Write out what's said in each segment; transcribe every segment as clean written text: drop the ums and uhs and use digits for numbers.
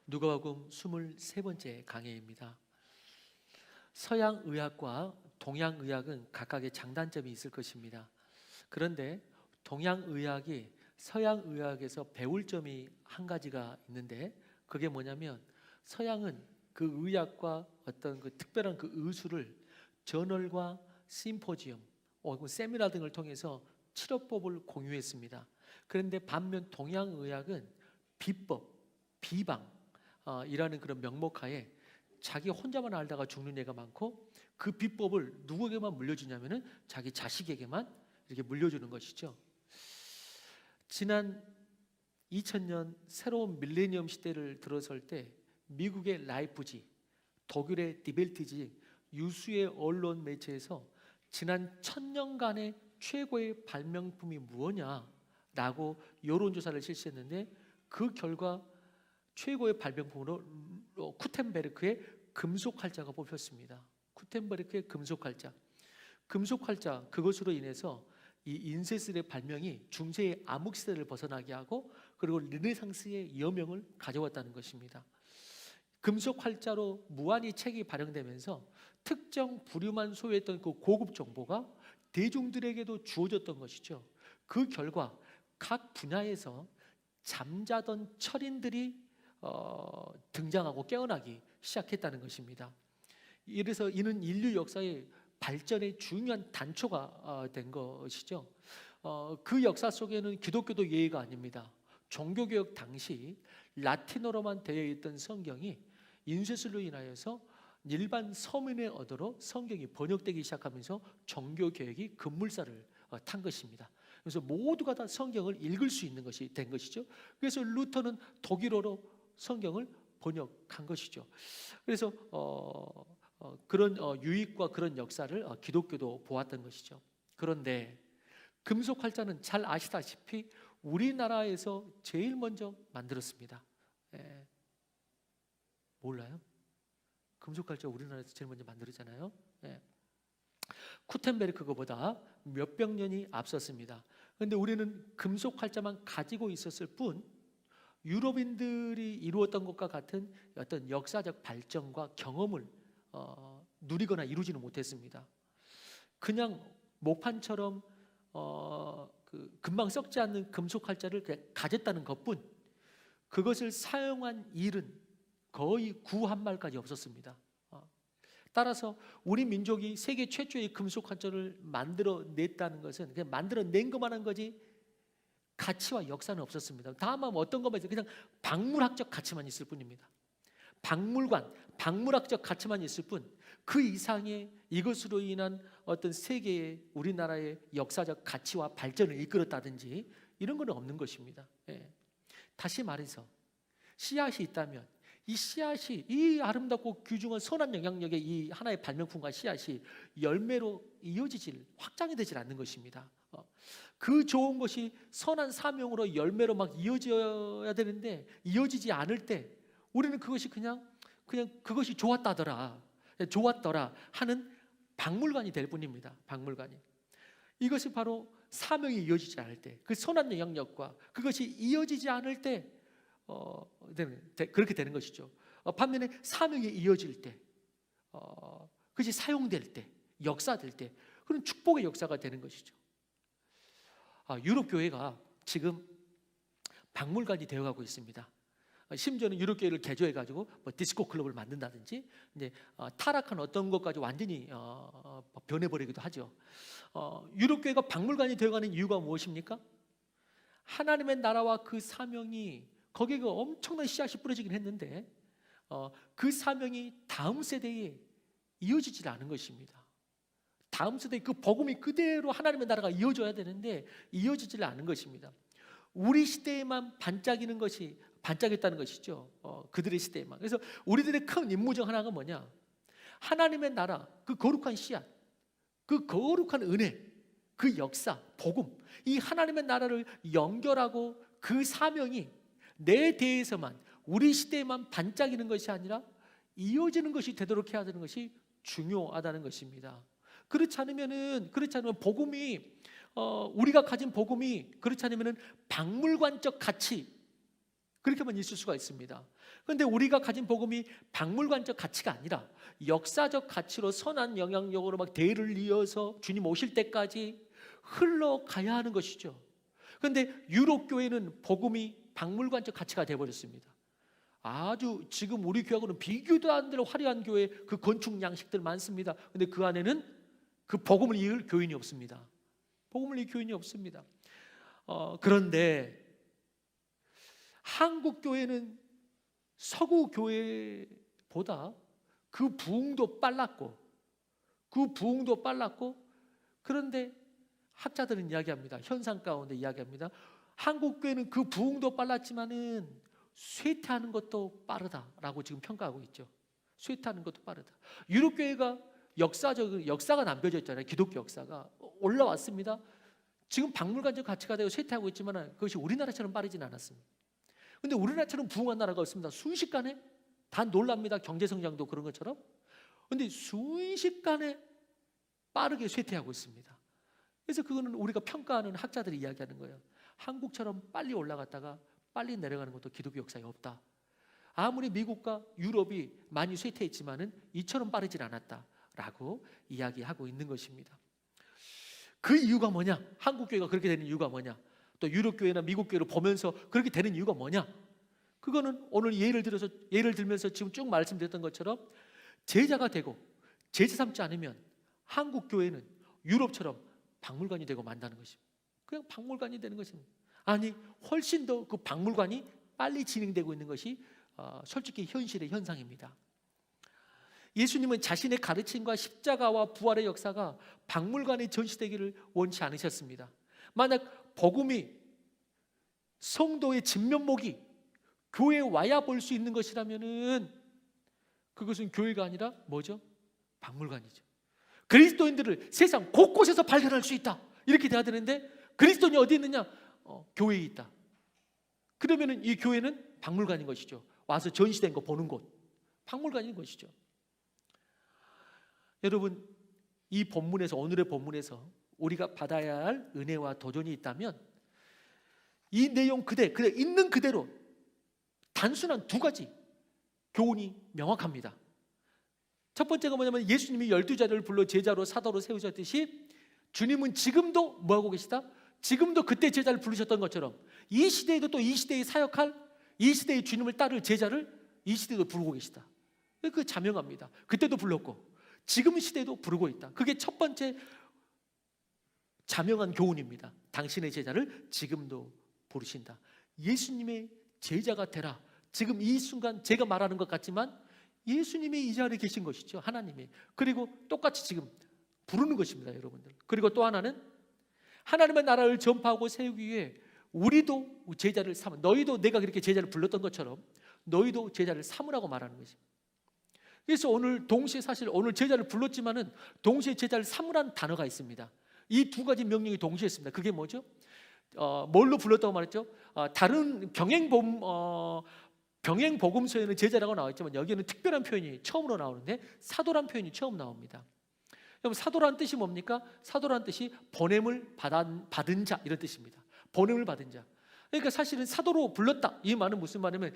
누가복음 23번째 강해입니다. 서양 의학과 동양 의학은 각각의 장단점이 있을 것입니다. 그런데 동양 의학이 서양 의학에서 배울 점이 한 가지가 있는데, 그게 뭐냐면 서양은 그 의학과 어떤 그 특별한 그 의술을 저널과 심포지엄, 세미나 등을 통해서 치료법을 공유했습니다. 그런데 반면 동양 의학은 비법, 비방 이라는 그런 명목하에 자기 혼자만 알다가 죽는 애가 많고, 그 비법을 누구에게만 물려주냐면은 자기 자식에게만 이렇게 물려주는 것이죠. 지난 2000년 새로운 밀레니엄 시대를 들어설 때 미국의 라이프지, 독일의 디벨트지 유수의 언론 매체에서 지난 1000년간의 최고의 발명품이 무엇냐라고 여론조사를 실시했는데, 그 결과 최고의 발명품으로 쿠텐베르크의 금속활자가 뽑혔습니다. 쿠텐베르크의 금속활자. 금속활자, 그것으로 인해서 이 인쇄술의 발명이 중세의 암흑시대를 벗어나게 하고, 그리고 르네상스의 여명을 가져왔다는 것입니다. 금속활자로 무한히 책이 발행되면서 특정 부류만 소유했던 그 고급 정보가 대중들에게도 주어졌던 것이죠. 그 결과 각 분야에서 잠자던 철인들이 등장하고 깨어나기 시작했다는 것입니다. 이래서 이는 인류 역사의 발전의 중요한 단초가 된 것이죠. 그 역사 속에는 기독교도 예의가 아닙니다. 종교개혁 당시 라틴어로만 되어 있던 성경이 인쇄술로 인하여서 일반 서민의 언어로 성경이 번역되기 시작하면서 종교개혁이 급물살을 탄 것입니다. 그래서 모두가 다 성경을 읽을 수 있는 것이 된 것이죠. 그래서 루터는 독일어로 성경을 번역한 것이죠. 그래서 그런 유익과 그런 역사를 기독교도 보았던 것이죠. 그런데 금속활자는 잘 아시다시피 우리나라에서 제일 먼저 만들었습니다. 몰라요? 금속활자 우리나라에서 제일 먼저 만들었잖아요. 쿠텐베르크보다 몇백 년이 앞섰습니다. 그런데 우리는 금속활자만 가지고 있었을 뿐 유럽인들이 이루었던 것과 같은 어떤 역사적 발전과 경험을 누리거나 이루지는 못했습니다. 그냥 목판처럼 금방 썩지 않는 금속활자를 가졌다는 것뿐, 그것을 사용한 일은 거의 구 한 말까지 없었습니다. 따라서 우리 민족이 세계 최초의 금속활자를 만들어냈다는 것은 그냥 만들어낸 것만 한 거지 가치와 역사는 없었습니다. 다만 어떤 것만 있어요? 그냥 박물학적 가치만 있을 뿐입니다. 박물학적 가치만 있을 뿐, 그 이상의 이것으로 인한 어떤 세계의 우리나라의 역사적 가치와 발전을 이끌었다든지 이런 건 없는 것입니다. 다시 말해서 씨앗이 있다면 이 씨앗이, 이 아름답고 귀중한 선한 영향력의 이 하나의 발명품과 씨앗이 열매로 확장이 되질 않는 것입니다. 그 좋은 것이 선한 사명으로 열매로 막 이어져야 되는데 이어지지 않을 때 우리는 그것이 그냥 그것이 좋았더라 하는 박물관이 될 뿐입니다. 박물관이. 이것이 바로 사명이 이어지지 않을 때, 그 선한 영향력과 그것이 이어지지 않을 때 그렇게 되는 것이죠. 반면에 사명이 이어질 때, 그것이 사용될 때, 역사될 때, 그런 축복의 역사가 되는 것이죠. 유럽 교회가 지금 박물관이 되어가고 있습니다. 심지어는 유럽 교회를 개조해가지고 디스코 클럽을 만든다든지, 이제 타락한 어떤 것까지 완전히 변해버리기도 하죠. 유럽 교회가 박물관이 되어가는 이유가 무엇입니까? 하나님의 나라와 그 사명이 거기에 엄청난 씨앗이 뿌려지긴 했는데 그 사명이 다음 세대에 이어지질 않은 것입니다. 다음 세대에 그 복음이 그대로 하나님의 나라가 이어져야 되는데 이어지질 않은 것입니다. 우리 시대에만 반짝였다는 것이죠. 그들의 시대에만. 그래서 우리들의 큰 임무 중 하나가 뭐냐? 하나님의 나라, 그 거룩한 씨앗, 그 거룩한 은혜, 그 역사, 복음, 이 하나님의 나라를 연결하고 그 사명이 내 대에서만, 우리 시대에만 반짝이는 것이 아니라 이어지는 것이 되도록 해야 되는 것이 중요하다는 것입니다. 그렇지 않으면 복음이 우리가 가진 복음이 그렇지 않으면 박물관적 가치, 그렇게만 있을 수가 있습니다. 그런데 우리가 가진 복음이 박물관적 가치가 아니라 역사적 가치로 선한 영향력으로 막 대를 이어서 주님 오실 때까지 흘러가야 하는 것이죠. 그런데 유럽 교회는 복음이 박물관적 가치가 되어버렸습니다. 아주 지금 우리 교회하고는 비교도 안 되는 화려한 교회 그 건축 양식들 많습니다. 그런데 그 안에는 그 복음을 이을 교인이 없습니다. 복음을 이을 교인이 없습니다. 그런데 한국 교회는 서구 교회보다 그 부흥도 빨랐고 그런데 학자들은 이야기합니다. 현상 가운데 이야기합니다. 한국 교회는 그 부흥도 빨랐지만은 쇠퇴하는 것도 빠르다라고 지금 평가하고 있죠. 쇠퇴하는 것도 빠르다. 유럽 교회가 역사가 남겨져 있잖아요. 기독교 역사가 올라왔습니다. 지금 박물관적 가치가 되고 쇠퇴하고 있지만 그것이 우리나라처럼 빠르진 않았습니다. 그런데 우리나라처럼 부흥한 나라가 없습니다. 순식간에 다 놀랍니다. 경제 성장도 그런 것처럼. 그런데 순식간에 빠르게 쇠퇴하고 있습니다. 그래서 그거는 우리가 평가하는 학자들이 이야기하는 거예요. 한국처럼 빨리 올라갔다가 빨리 내려가는 것도 기독교 역사에 없다. 아무리 미국과 유럽이 많이 쇠퇴했지만은 이처럼 빠르진 않았다라고 이야기하고 있는 것입니다. 그 이유가 뭐냐? 한국 교회가 그렇게 되는 이유가 뭐냐? 또 유럽 교회나 미국 교회를 보면서 그렇게 되는 이유가 뭐냐? 그거는 오늘 예를 들면서 지금 쭉 말씀드렸던 것처럼 제자가 되고 제자 삼지 않으면 한국 교회는 유럽처럼 박물관이 되고 만다는 것입니다. 그냥 박물관이 되는 것입니다. 아니 훨씬 더 그 박물관이 빨리 진행되고 있는 것이 솔직히 현실의 현상입니다. 예수님은 자신의 가르침과 십자가와 부활의 역사가 박물관에 전시되기를 원치 않으셨습니다. 만약 복음이 성도의 진면목이 교회에 와야 볼 수 있는 것이라면은 그것은 교회가 아니라 뭐죠? 박물관이죠. 그리스도인들을 세상 곳곳에서 발견할 수 있다. 이렇게 돼야 되는데 그리스도인이 어디 있느냐? 교회에 있다. 그러면은 이 교회는 박물관인 것이죠. 와서 전시된 거 보는 곳, 박물관인 것이죠. 여러분, 이 본문에서 오늘의 본문에서 우리가 받아야 할 은혜와 도전이 있다면 이 내용 그대 있는 그대로 단순한 두 가지 교훈이 명확합니다. 첫 번째가 뭐냐면 예수님이 12자를 불러 제자로 사도로 세우셨듯이 주님은 지금도 뭐하고 계시다? 지금도 그때 제자를 부르셨던 것처럼 이 시대에도 또 이 시대에 사역할 이 시대의 주님을 따를 제자를 이 시대에도 부르고 계시다. 그 자명합니다. 그때도 불렀고 지금 시대에도 부르고 있다. 그게 첫 번째 자명한 교훈입니다. 당신의 제자를 지금도 부르신다. 예수님의 제자가 되라. 지금 이 순간 제가 말하는 것 같지만 예수님이 이 자리에 계신 것이죠. 하나님이. 그리고 똑같이 지금 부르는 것입니다, 여러분들. 그리고 또 하나는 하나님의 나라를 전파하고 세우기 위해 우리도 제자를 삼아, 너희도 내가 그렇게 제자를 불렀던 것처럼 너희도 제자를 삼으라고 말하는 것입니다. 그래서 오늘 동시에 사실 오늘 제자를 불렀지만은 동시에 제자를 삼으라는 단어가 있습니다. 이 두 가지 명령이 동시에 있습니다. 그게 뭐죠? 뭘로 불렀다고 말했죠? 다른 병행복음서에는 제자라고 나와있지만 여기에는 특별한 표현이 처음으로 나오는데 사도란 표현이 처음 나옵니다. 그럼 사도란 뜻이 뭡니까? 사도란 뜻이 보냄을 받은 자 이런 뜻입니다. 보냄을 받은 자. 그러니까 사실은 사도로 불렀다. 이 말은 무슨 말이냐면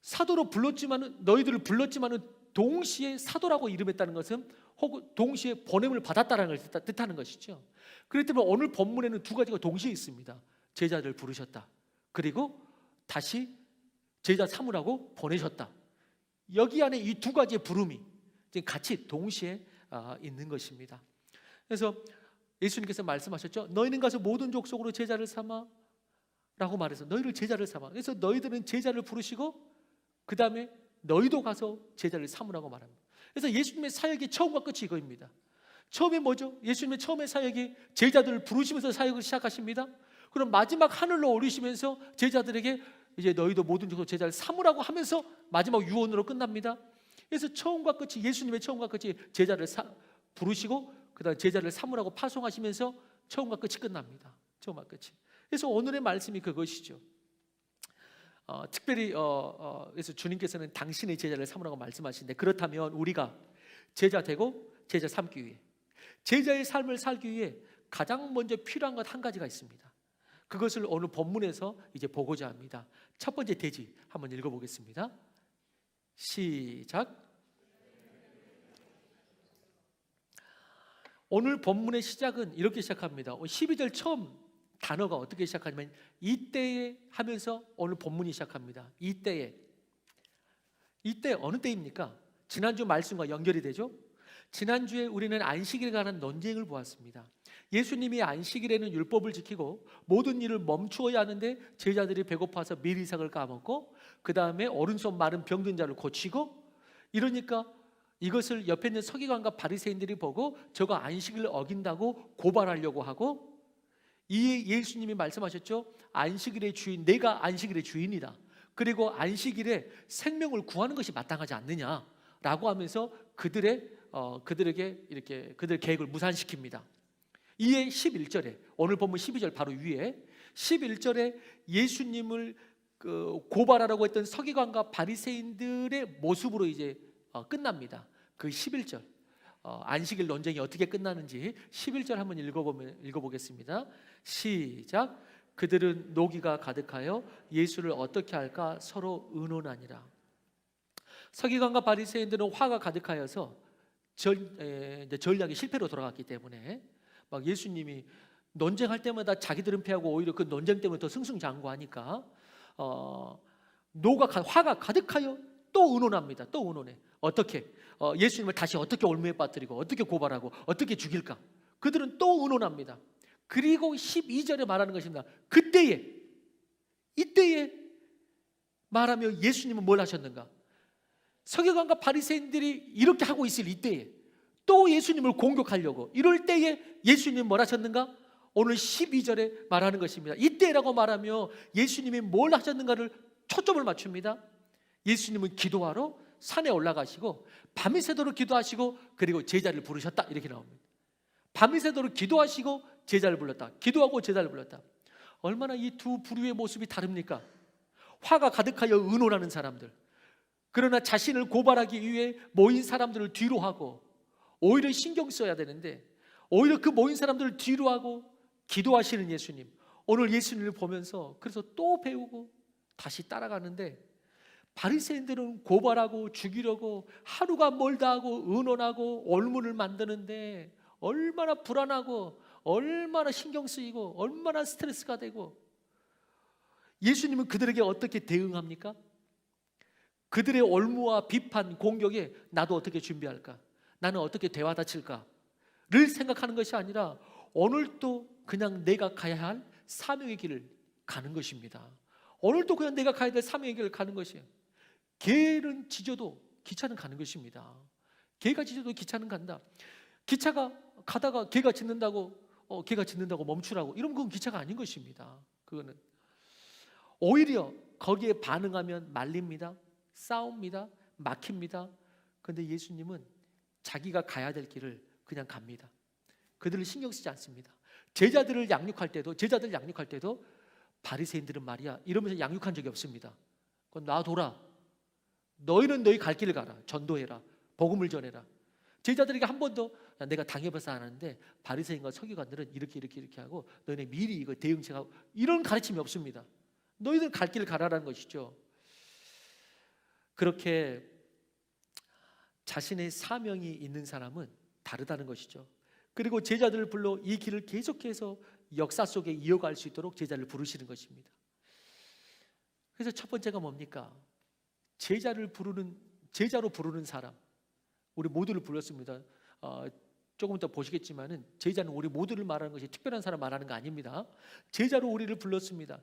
사도로 불렀지만은 너희들을 불렀지만은 동시에 사도라고 이름했다는 것은 혹은 동시에 보냄을 받았다라는 걸 뜻하는 것이죠. 그렇기 때문에 오늘 본문에는 두 가지가 동시에 있습니다. 제자를 부르셨다. 그리고 다시 제자 삼으라고 보내셨다. 여기 안에 이 두 가지의 부름이 지금 같이 동시에 있는 것입니다. 그래서 예수님께서 말씀하셨죠. 너희는 가서 모든 족속으로 제자를 삼아 라고 말해서 너희를 제자를 삼아. 그래서 너희들은 제자를 부르시고 그 다음에 너희도 가서 제자를 삼으라고 말합니다. 그래서 예수님의 사역의 처음과 끝이 이거입니다. 처음에 뭐죠? 예수님의 처음의 사역이 제자들을 부르시면서 사역을 시작하십니다. 그럼 마지막 하늘로 오르시면서 제자들에게 이제 너희도 모든 족속 제자를 삼으라고 하면서 마지막 유언으로 끝납니다. 그래서 처음과 끝이 예수님의 처음과 끝이 제자를 부르시고 그다음 제자를 삼으라고 파송하시면서 처음과 끝이 끝납니다. 처음과 끝이. 그래서 오늘의 말씀이 그것이죠. 특별히 그래서 주님께서는 당신의 제자를 삼으라고 말씀하시는데 그렇다면 우리가 제자 되고 제자 삼기 위해 제자의 삶을 살기 위해 가장 먼저 필요한 것 한 가지가 있습니다. 그것을 오늘 본문에서 이제 보고자 합니다. 첫 번째 대지 한번 읽어보겠습니다. 시작. 오늘 본문의 시작은 이렇게 시작합니다. 12절 처음 단어가 어떻게 시작하냐면 이때에 하면서 오늘 본문이 시작합니다. 이때 어느 때입니까? 지난주 말씀과 연결이 되죠. 지난주에 우리는 안식일에 관한 논쟁을 보았습니다. 예수님이 안식일에는 율법을 지키고 모든 일을 멈추어야 하는데 제자들이 배고파서 미리삭을 까먹고 그 다음에 오른손 마른 병든 자를 고치고 이러니까 이것을 옆에 있는 서기관과 바리새인들이 보고 저거 안식일을 어긴다고 고발하려고 하고 이 예수님이 말씀하셨죠. 안식일의 주인, 내가 안식일의 주인이다. 그리고 안식일에 생명을 구하는 것이 마땅하지 않느냐라고 하면서 그들에게 이렇게 그들 계획을 무산시킵니다. 이에 11절에 오늘 본문 12절 바로 위에 11절에 예수님을 고발하라고 했던 서기관과 바리새인들의 모습으로 이제 끝납니다. 그 11절 안식일 논쟁이 어떻게 끝나는지 11절 한번 읽어보겠습니다. 시작. 그들은 노기가 가득하여 예수를 어떻게 할까 서로 의논하니라. 서기관과 바리새인들은 화가 가득하여서 전략이 실패로 돌아갔기 때문에 막 예수님이 논쟁할 때마다 자기들은 패하고 오히려 그 논쟁 때문에 더 승승장구하니까 화가 가득하여 또 의논합니다. 또 의논해. 어떻게 예수님을 다시 어떻게 올무에 빠뜨리고 어떻게 고발하고 어떻게 죽일까? 그들은 또 의논합니다. 그리고 12절에 말하는 것입니다. 이때에 말하며 예수님은 뭘 하셨는가? 서기관과 바리새인들이 이렇게 하고 있을 이때에 또 예수님을 공격하려고 이럴 때에 예수님은 뭘 하셨는가? 오늘 12절에 말하는 것입니다. 이때라고 말하며 예수님이 뭘 하셨는가를 초점을 맞춥니다. 예수님은 기도하러 산에 올라가시고 밤이 새도록 기도하시고 그리고 제자를 부르셨다 이렇게 나옵니다. 밤이 새도록 기도하시고 제자를 불렀다. 기도하고 제자를 불렀다. 얼마나 이 두 부류의 모습이 다릅니까? 화가 가득하여 의논하는 사람들, 그러나 자신을 고발하기 위해 모인 사람들을 뒤로 하고 오히려 신경 써야 되는데 오히려 그 모인 사람들을 뒤로 하고 기도하시는 예수님. 오늘 예수님을 보면서 그래서 또 배우고 다시 따라가는데 바리새인들은 고발하고 죽이려고 하루가 멀다 하고 의논하고 올문을 만드는데 얼마나 불안하고 얼마나 신경 쓰이고 얼마나 스트레스가 되고 예수님은 그들에게 어떻게 대응합니까? 그들의 올무와 비판, 공격에 나도 어떻게 준비할까? 나는 어떻게 대화다칠까를 생각하는 것이 아니라 오늘도 그냥 내가 가야 할 사명의 길을 가는 것입니다. 오늘도 그냥 내가 가야 될 사명의 길을 가는 것이에요. 개는 짖어도 기차는 가는 것입니다. 개가 짖어도 기차는 간다. 기차가 가다가 개가 짖는다고 멈추라고 이러면 그건 기차가 아닌 것입니다. 그거는 오히려 거기에 반응하면 말립니다. 싸웁니다. 막힙니다. 그런데 예수님은 자기가 가야 될 길을 그냥 갑니다. 그들을 신경 쓰지 않습니다. 제자들 양육할 때도 바리새인들은 말이야 이러면서 양육한 적이 없습니다. 그건 놔둬라. 너희는 너희 갈 길을 가라. 전도해라. 복음을 전해라. 제자들에게 한 번도 내가 당해봐서 아는데 바리새인과 서기관들은 이렇게 하고 너희는 미리 이거 대응책하고 이런 가르침이 없습니다. 너희들 갈 길을 가라라는 것이죠. 그렇게 자신의 사명이 있는 사람은 다르다는 것이죠. 그리고 제자들을 불러 이 길을 계속해서 역사 속에 이어갈 수 있도록 제자를 부르시는 것입니다. 그래서 첫 번째가 뭡니까? 제자로 부르는 사람. 우리 모두를 불렀습니다. 조금 더 보시겠지만은 제자는 우리 모두를 말하는 것이 특별한 사람 말하는 거 아닙니다. 제자로 우리를 불렀습니다.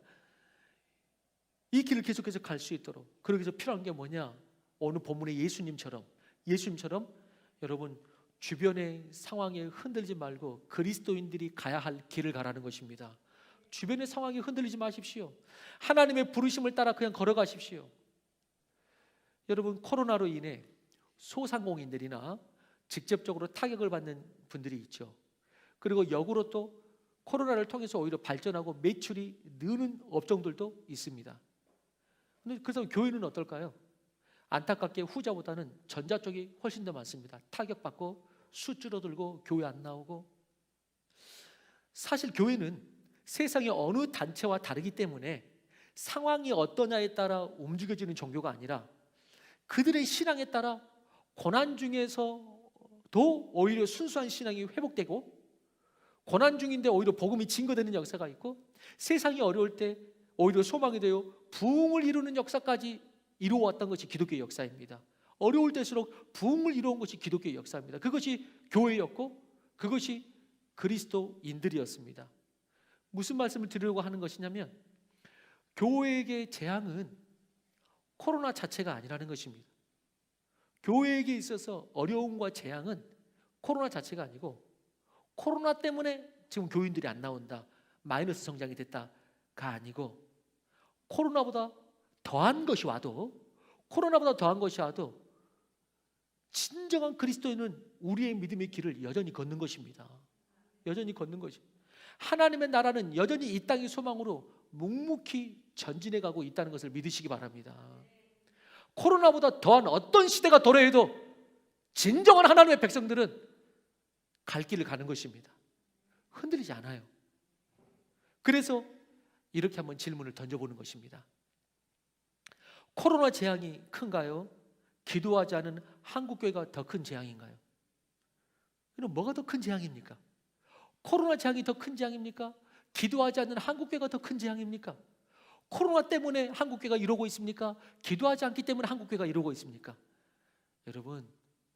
이 길을 계속해서 갈 수 있도록. 그러기 위해서 필요한 게 뭐냐? 오늘 본문의 예수님처럼 여러분 주변의 상황에 흔들리지 말고 그리스도인들이 가야 할 길을 가라는 것입니다. 주변의 상황에 흔들리지 마십시오. 하나님의 부르심을 따라 그냥 걸어가십시오. 여러분 코로나로 인해 소상공인들이나 직접적으로 타격을 받는 분들이 있죠. 그리고 역으로 또 코로나를 통해서 오히려 발전하고 매출이 느는 업종들도 있습니다. 그래서 교회는 어떨까요? 안타깝게 후자보다는 전자 쪽이 훨씬 더 많습니다. 타격받고 수 줄어들고 교회 안 나오고. 사실 교회는 세상의 어느 단체와 다르기 때문에 상황이 어떠냐에 따라 움직여지는 종교가 아니라 그들의 신앙에 따라 고난 중에서도 오히려 순수한 신앙이 회복되고, 고난 중인데 오히려 복음이 증거되는 역사가 있고, 세상이 어려울 때 오히려 소망이 되어 부흥을 이루는 역사까지 이루어왔던 것이 기독교의 역사입니다. 어려울 때일수록 부흥을 이루어온 것이 기독교의 역사입니다. 그것이 교회였고 그것이 그리스도인들이었습니다. 무슨 말씀을 드리려고 하는 것이냐면, 교회에게 재앙은 코로나 자체가 아니라는 것입니다. 교회에게 있어서 어려움과 재앙은 코로나 자체가 아니고, 코로나 때문에 지금 교인들이 안 나온다, 마이너스 성장이 됐다가 아니고, 코로나보다 더한 것이 와도 진정한 그리스도인은 우리의 믿음의 길을 여전히 걷는 것입니다. 여전히 걷는 것이. 하나님의 나라는 여전히 이 땅의 소망으로 묵묵히 전진해 가고 있다는 것을 믿으시기 바랍니다. 코로나보다 더한 어떤 시대가 도래해도 진정한 하나님의 백성들은 갈 길을 가는 것입니다. 흔들리지 않아요. 그래서 이렇게 한번 질문을 던져보는 것입니다. 코로나 재앙이 큰가요? 기도하지 않은 한국교회가 더 큰 재앙인가요? 그럼 뭐가 더 큰 재앙입니까? 코로나 재앙이 더 큰 재앙입니까? 기도하지 않는 한국교회가 더 큰 재앙입니까? 코로나 때문에 한국교회가 이러고 있습니까? 기도하지 않기 때문에 한국교회가 이러고 있습니까? 여러분,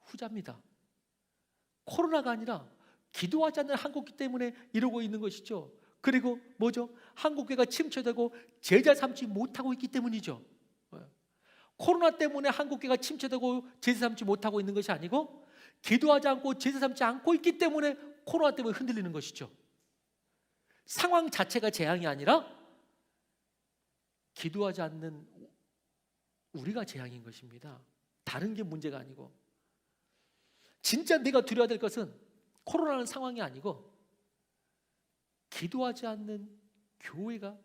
후자입니다. 코로나가 아니라 기도하지 않는 한국교회 때문에 이러고 있는 것이죠. 그리고 뭐죠? 한국교회가 침체되고 제자 삼지 못하고 있기 때문이죠. 코로나 때문에 한국교회가 침체되고 제자 삼지 못하고 있는 것이 아니고, 기도하지 않고 제자 삼지 않고 있기 때문에 코로나 때문에 흔들리는 것이죠. 상황 자체가 재앙이 아니라 기도하지 않는 우리가 재앙인 것입니다. 다른 게 문제가 아니고, 진짜 내가 두려워야 될 것은 코로나는 상황이 아니고, 기도하지 않는 교회가,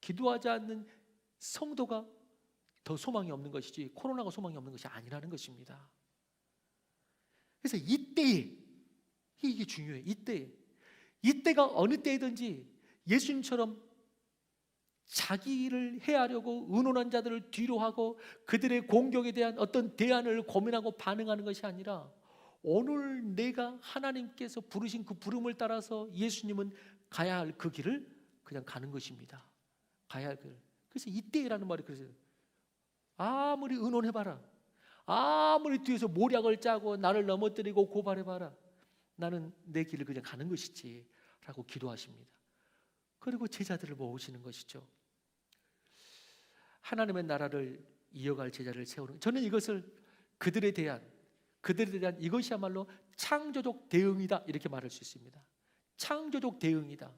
기도하지 않는 성도가 더 소망이 없는 것이지 코로나가 소망이 없는 것이 아니라는 것입니다. 그래서 이때에, 이게 중요해요. 이때가 어느 때이든지 예수님처럼 자기를 해하려고 의논한 자들을 뒤로하고 그들의 공격에 대한 어떤 대안을 고민하고 반응하는 것이 아니라, 오늘 내가 하나님께서 부르신 그 부름을 따라서 예수님은 가야 할 그 길을 그냥 가는 것입니다. 가야 할 길. 그래서 이때라는 말이 그래서, 아무리 의논해봐라, 아무리 뒤에서 모략을 짜고 나를 넘어뜨리고 고발해봐라, 나는 내 길을 그냥 가는 것이지 라고 기도하십니다. 그리고 제자들을 모으시는 것이죠. 하나님의 나라를 이어갈 제자를 세우는, 저는 이것을 그들에 대한 이것이야말로 창조적 대응이다 이렇게 말할 수 있습니다. 창조적 대응이다.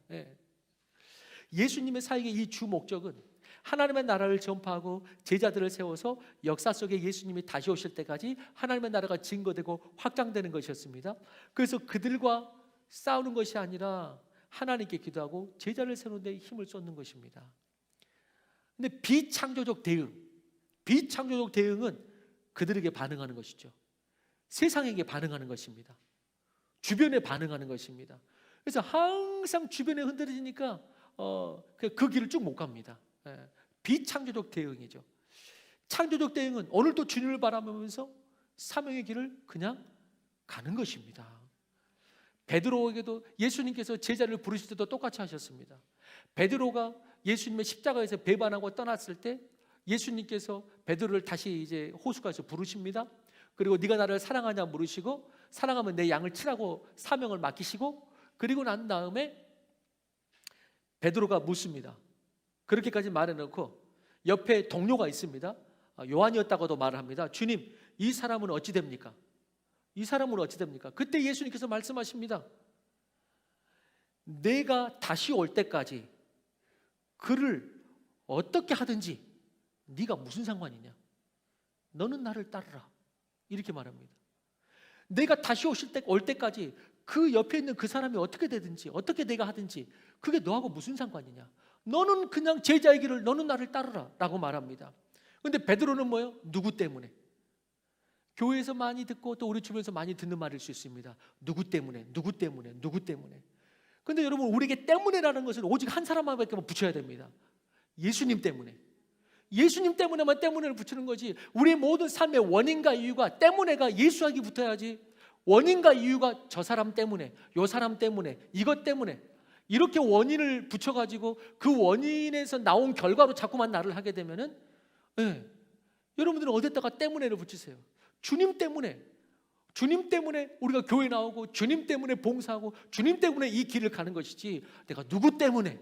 예수님의 사역의 이 주 목적은 하나님의 나라를 전파하고 제자들을 세워서 역사 속에 예수님이 다시 오실 때까지 하나님의 나라가 증거되고 확장되는 것이었습니다. 그래서 그들과 싸우는 것이 아니라 하나님께 기도하고 제자를 세우는 데 힘을 쏟는 것입니다. 근데 비창조적 대응은 그들에게 반응하는 것이죠. 세상에게 반응하는 것입니다. 주변에 반응하는 것입니다. 그래서 항상 주변에 흔들리니까 그 길을 쭉 못 갑니다. 비창조적 대응이죠. 창조적 대응은 오늘도 주님을 바라보면서 사명의 길을 그냥 가는 것입니다. 베드로에게도 예수님께서 제자를 부르실 때도 똑같이 하셨습니다. 베드로가 예수님의 십자가에서 배반하고 떠났을 때 예수님께서 베드로를 다시 이제 호숫가에서 부르십니다. 그리고 네가 나를 사랑하냐 물으시고, 사랑하면 내 양을 치라고 사명을 맡기시고, 그리고 난 다음에 베드로가 묻습니다. 그렇게까지 말해놓고 옆에 동료가 있습니다. 요한이었다고도 말을 합니다. 주님, 이 사람은 어찌 됩니까? 이 사람은 어찌 됩니까? 그때 예수님께서 말씀하십니다. 내가 다시 올 때까지 그를 어떻게 하든지 네가 무슨 상관이냐? 너는 나를 따르라. 이렇게 말합니다. 내가 다시 올 때까지 그 옆에 있는 그 사람이 어떻게 되든지 어떻게 내가 하든지 그게 너하고 무슨 상관이냐? 너는 그냥 제자의 길을, 너는 나를 따르라 라고 말합니다. 그런데 베드로는 뭐예요? 누구 때문에? 교회에서 많이 듣고 또 우리 주변에서 많이 듣는 말일 수 있습니다. 누구 때문에? 근데 여러분, 우리에게 때문에라는 것은 오직 한 사람만밖에 붙여야 됩니다. 예수님 때문에. 예수님 때문에만 때문에를 붙이는 거지. 우리의 모든 삶의 원인과 이유가 때문에가 예수하기 붙어야지. 원인과 이유가 저 사람 때문에, 요 사람 때문에, 이것 때문에 이렇게 원인을 붙여가지고 그 원인에서 나온 결과로 자꾸만 나를 하게 되면은, 여러분들은 어디다가 때문에를 붙이세요? 주님 때문에. 주님 때문에 우리가 교회 나오고, 주님 때문에 봉사하고, 주님 때문에 이 길을 가는 것이지, 내가 누구 때문에.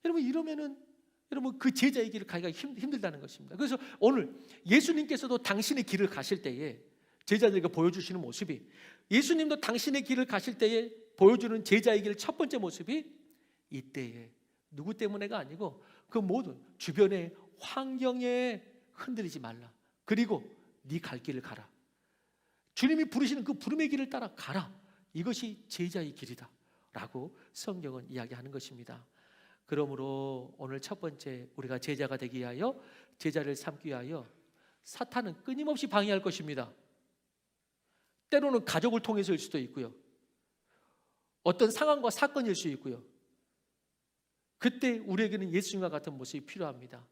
여러분, 이러면은 여러분 그 제자의 길을 가기가 힘들다는 것입니다. 그래서 오늘 예수님께서도 당신의 길을 가실 때에 제자들에게 보여주시는 모습이, 예수님도 당신의 길을 가실 때에 보여주는 제자의 길 첫 번째 모습이, 이때에 누구 때문에가 아니고 그 모든 주변의 환경에 흔들리지 말라. 그리고 네 갈 길을 가라. 주님이 부르시는 그 부름의 길을 따라 가라. 이것이 제자의 길이다 라고 성경은 이야기하는 것입니다. 그러므로 오늘 첫 번째, 우리가 제자가 되기 위하여, 제자를 삼기 위하여 사탄은 끊임없이 방해할 것입니다. 때로는 가족을 통해서일 수도 있고요, 어떤 상황과 사건일 수 있고요. 그때 우리에게는 예수님과 같은 모습이 필요합니다.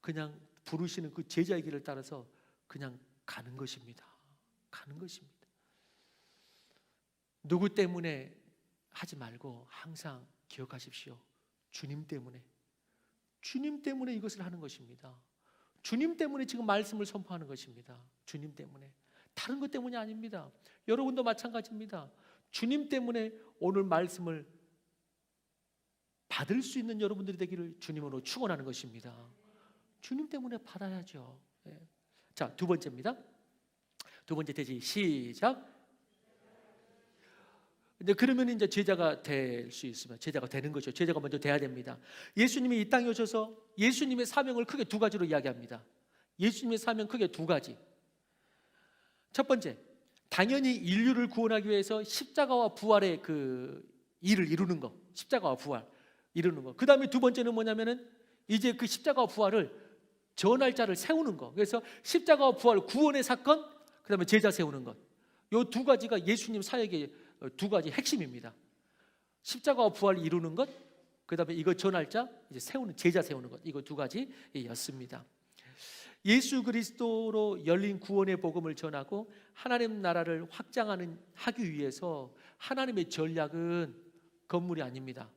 그냥 부르시는 그 제자의 길을 따라서 그냥 가는 것입니다. 누구 때문에 하지 말고 항상 기억하십시오. 주님 때문에 이것을 하는 것입니다. 주님 때문에 지금 말씀을 선포하는 것입니다. 주님 때문에, 다른 것 때문이 아닙니다. 여러분도 마찬가지입니다. 주님 때문에 오늘 말씀을 받을 수 있는 여러분들이 되기를 주님으로 축원하는 것입니다. 주님 때문에 받아야죠. 자, 두 번째입니다. 두 번째 대지 시작. 근데 그러면 이제 제자가 될 수 있으면 제자가 되는 거죠. 제자가 먼저 돼야 됩니다. 예수님이 이 땅에 오셔서 예수님의 사명을 크게 두 가지로 이야기합니다. 예수님의 사명 크게 두 가지. 첫 번째, 당연히 인류를 구원하기 위해서 십자가와 부활의 그 일을 이루는 것, 십자가와 부활 이루는 것. 그 다음에 두 번째는 뭐냐면은 이제 그 십자가와 부활을 전할 자를 세우는 것. 그래서 십자가와 부활, 구원의 사건, 그 다음에 제자 세우는 것. 이 두 가지가 예수님 사역의 두 가지 핵심입니다. 십자가와 부활 이루는 것, 그 다음에 이거 전할 자, 이제 세우는, 제자 세우는 것. 이거 두 가지였습니다. 예수 그리스도로 열린 구원의 복음을 전하고 하나님 나라를 하기 위해서 하나님의 전략은 건물이 아닙니다.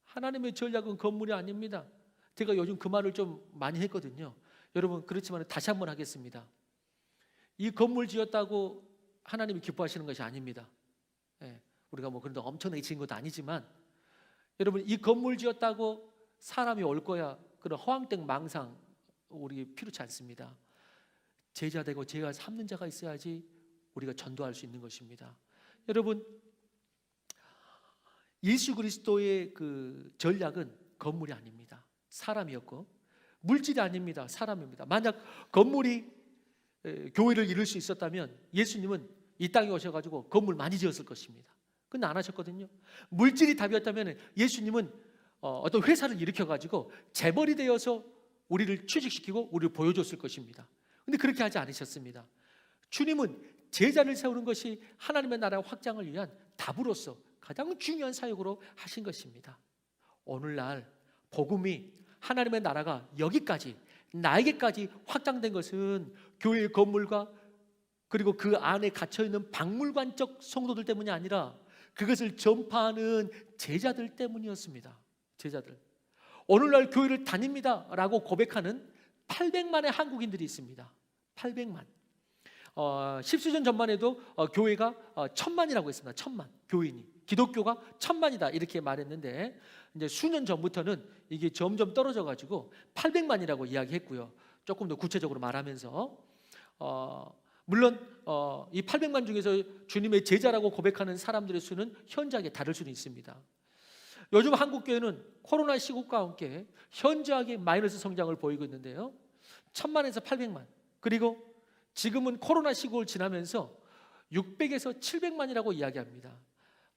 하나님의 전략은 건물이 아닙니다. 제가 요즘 그 말을 좀 많이 했거든요. 여러분, 그렇지만 다시 한번 하겠습니다. 이 건물 지었다고 하나님이 기뻐하시는 것이 아닙니다. 우리가 뭐 그런데 엄청나게 지은 것도 아니지만, 여러분, 이 건물 지었다고 사람이 올 거야, 그런 허황된 망상 우리 필요치 않습니다. 제자 되고 제가 삼는 자가 있어야지 우리가 전도할 수 있는 것입니다. 여러분, 예수 그리스도의 그 전략은 건물이 아닙니다. 사람이었고, 물질이 아닙니다. 사람입니다. 만약 건물이 교회를 이룰 수 있었다면 예수님은 이 땅에 오셔가지고 건물 많이 지었을 것입니다. 근데 안 하셨거든요. 물질이 답이었다면 예수님은 어떤 회사를 일으켜가지고 재벌이 되어서 우리를 취직시키고 우리를 보여줬을 것입니다. 근데 그렇게 하지 않으셨습니다. 주님은 제자를 세우는 것이 하나님의 나라 확장을 위한 답으로서 가장 중요한 사역으로 하신 것입니다. 오늘날 복음이, 하나님의 나라가 여기까지, 나에게까지 확장된 것은 교회의 건물과 그리고 그 안에 갇혀있는 박물관적 성도들 때문이 아니라 그것을 전파하는 제자들 때문이었습니다. 제자들. 오늘날 교회를 다닙니다 라고 고백하는 800만의 한국인들이 있습니다. 800만. 10수년 전만 해도 교회가 1000만이라고 했습니다. 1000만 교인이, 기독교가 1000만이다 이렇게 말했는데, 이제 수년 전부터는 이게 점점 떨어져 가지고 800만이라고 이야기했고요. 조금 더 구체적으로 말하면서 물론 이 800만 중에서 주님의 제자라고 고백하는 사람들의 수는 현저하게 다를 수는 있습니다. 요즘 한국교회는 코로나 시국과 함께 현저하게 마이너스 성장을 보이고 있는데요, 1000만에서 800만, 그리고 지금은 코로나 시국을 지나면서 600에서 700만이라고 이야기합니다.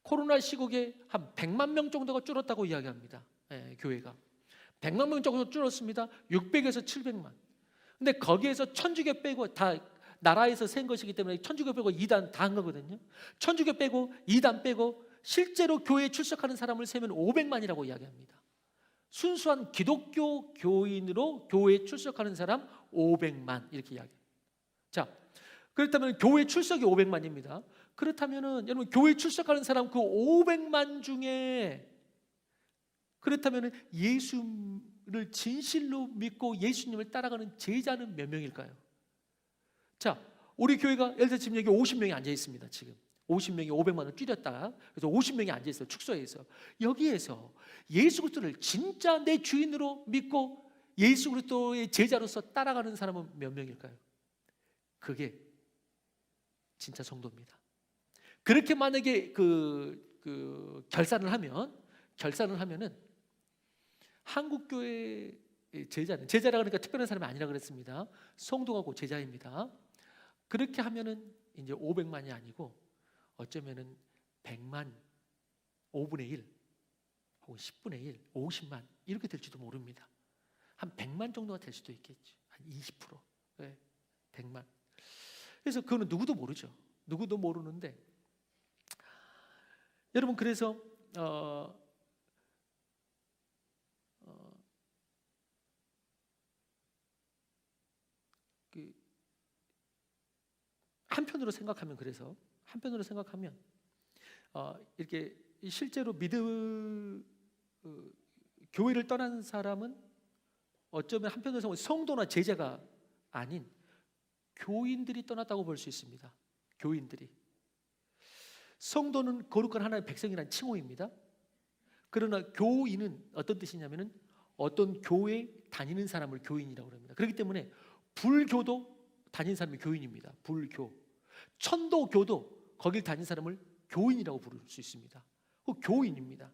코로나 시국에 한 100만 명 정도가 줄었다고 이야기합니다. 교회가 100만 명 정도 줄었습니다. 600에서 700만. 근데 거기에서 1000주교 빼고 다 나라에서 센 것이기 때문에 천주교 빼고 이단 다 한 거거든요. 천주교 빼고 이단 빼고 실제로 교회에 출석하는 사람을 세면 500만이라고 이야기합니다. 순수한 기독교 교인으로 교회에 출석하는 사람 500만 이렇게 이야기해요. 자, 그렇다면 교회 출석이 500만입니다. 그렇다면은 여러분 교회 출석하는 사람 그 500만 중에 그렇다면은 예수를 진실로 믿고 예수님을 따라가는 제자는 몇 명일까요? 자, 우리 교회가 예를 들어 지금 여기 50명이 앉아 있습니다. 지금 50명이 500만을 줄였다. 그래서 50명이 앉아 있어요. 축소해서 여기에서 예수 그리스도를 진짜 내 주인으로 믿고 예수 그리스도의 제자로서 따라가는 사람은 몇 명일까요? 그게 진짜 성도입니다. 그렇게 만약에 결산을 하면은 한국 교회 제자라 그러니까 특별한 사람이 아니라 그랬습니다. 성도하고 제자입니다. 그렇게 하면은 이제 500만이 아니고 어쩌면은 100만, 5분의 1, 혹은 10분의 1, 50만 이렇게 될지도 모릅니다. 한 100만 정도가 될 수도 있겠죠. 한 20%, 네, 100만. 그래서 그거는 누구도 모르죠. 누구도 모르는데 여러분 그래서 한편으로 생각하면 이렇게 실제로 교회를 떠난 사람은 어쩌면 한편으로 생각하면 성도나 제자가 아닌 교인들이 떠났다고 볼 수 있습니다. 교인들이. 성도는 거룩한 하나님의 백성이라는 칭호입니다. 그러나 교인은 어떤 뜻이냐면은 어떤 교회 다니는 사람을 교인이라고 합니다. 그렇기 때문에 불교도 다니는 사람이 교인입니다. 불교. 천도교도 거길 다니는 사람을 교인이라고 부를 수 있습니다. 교인입니다.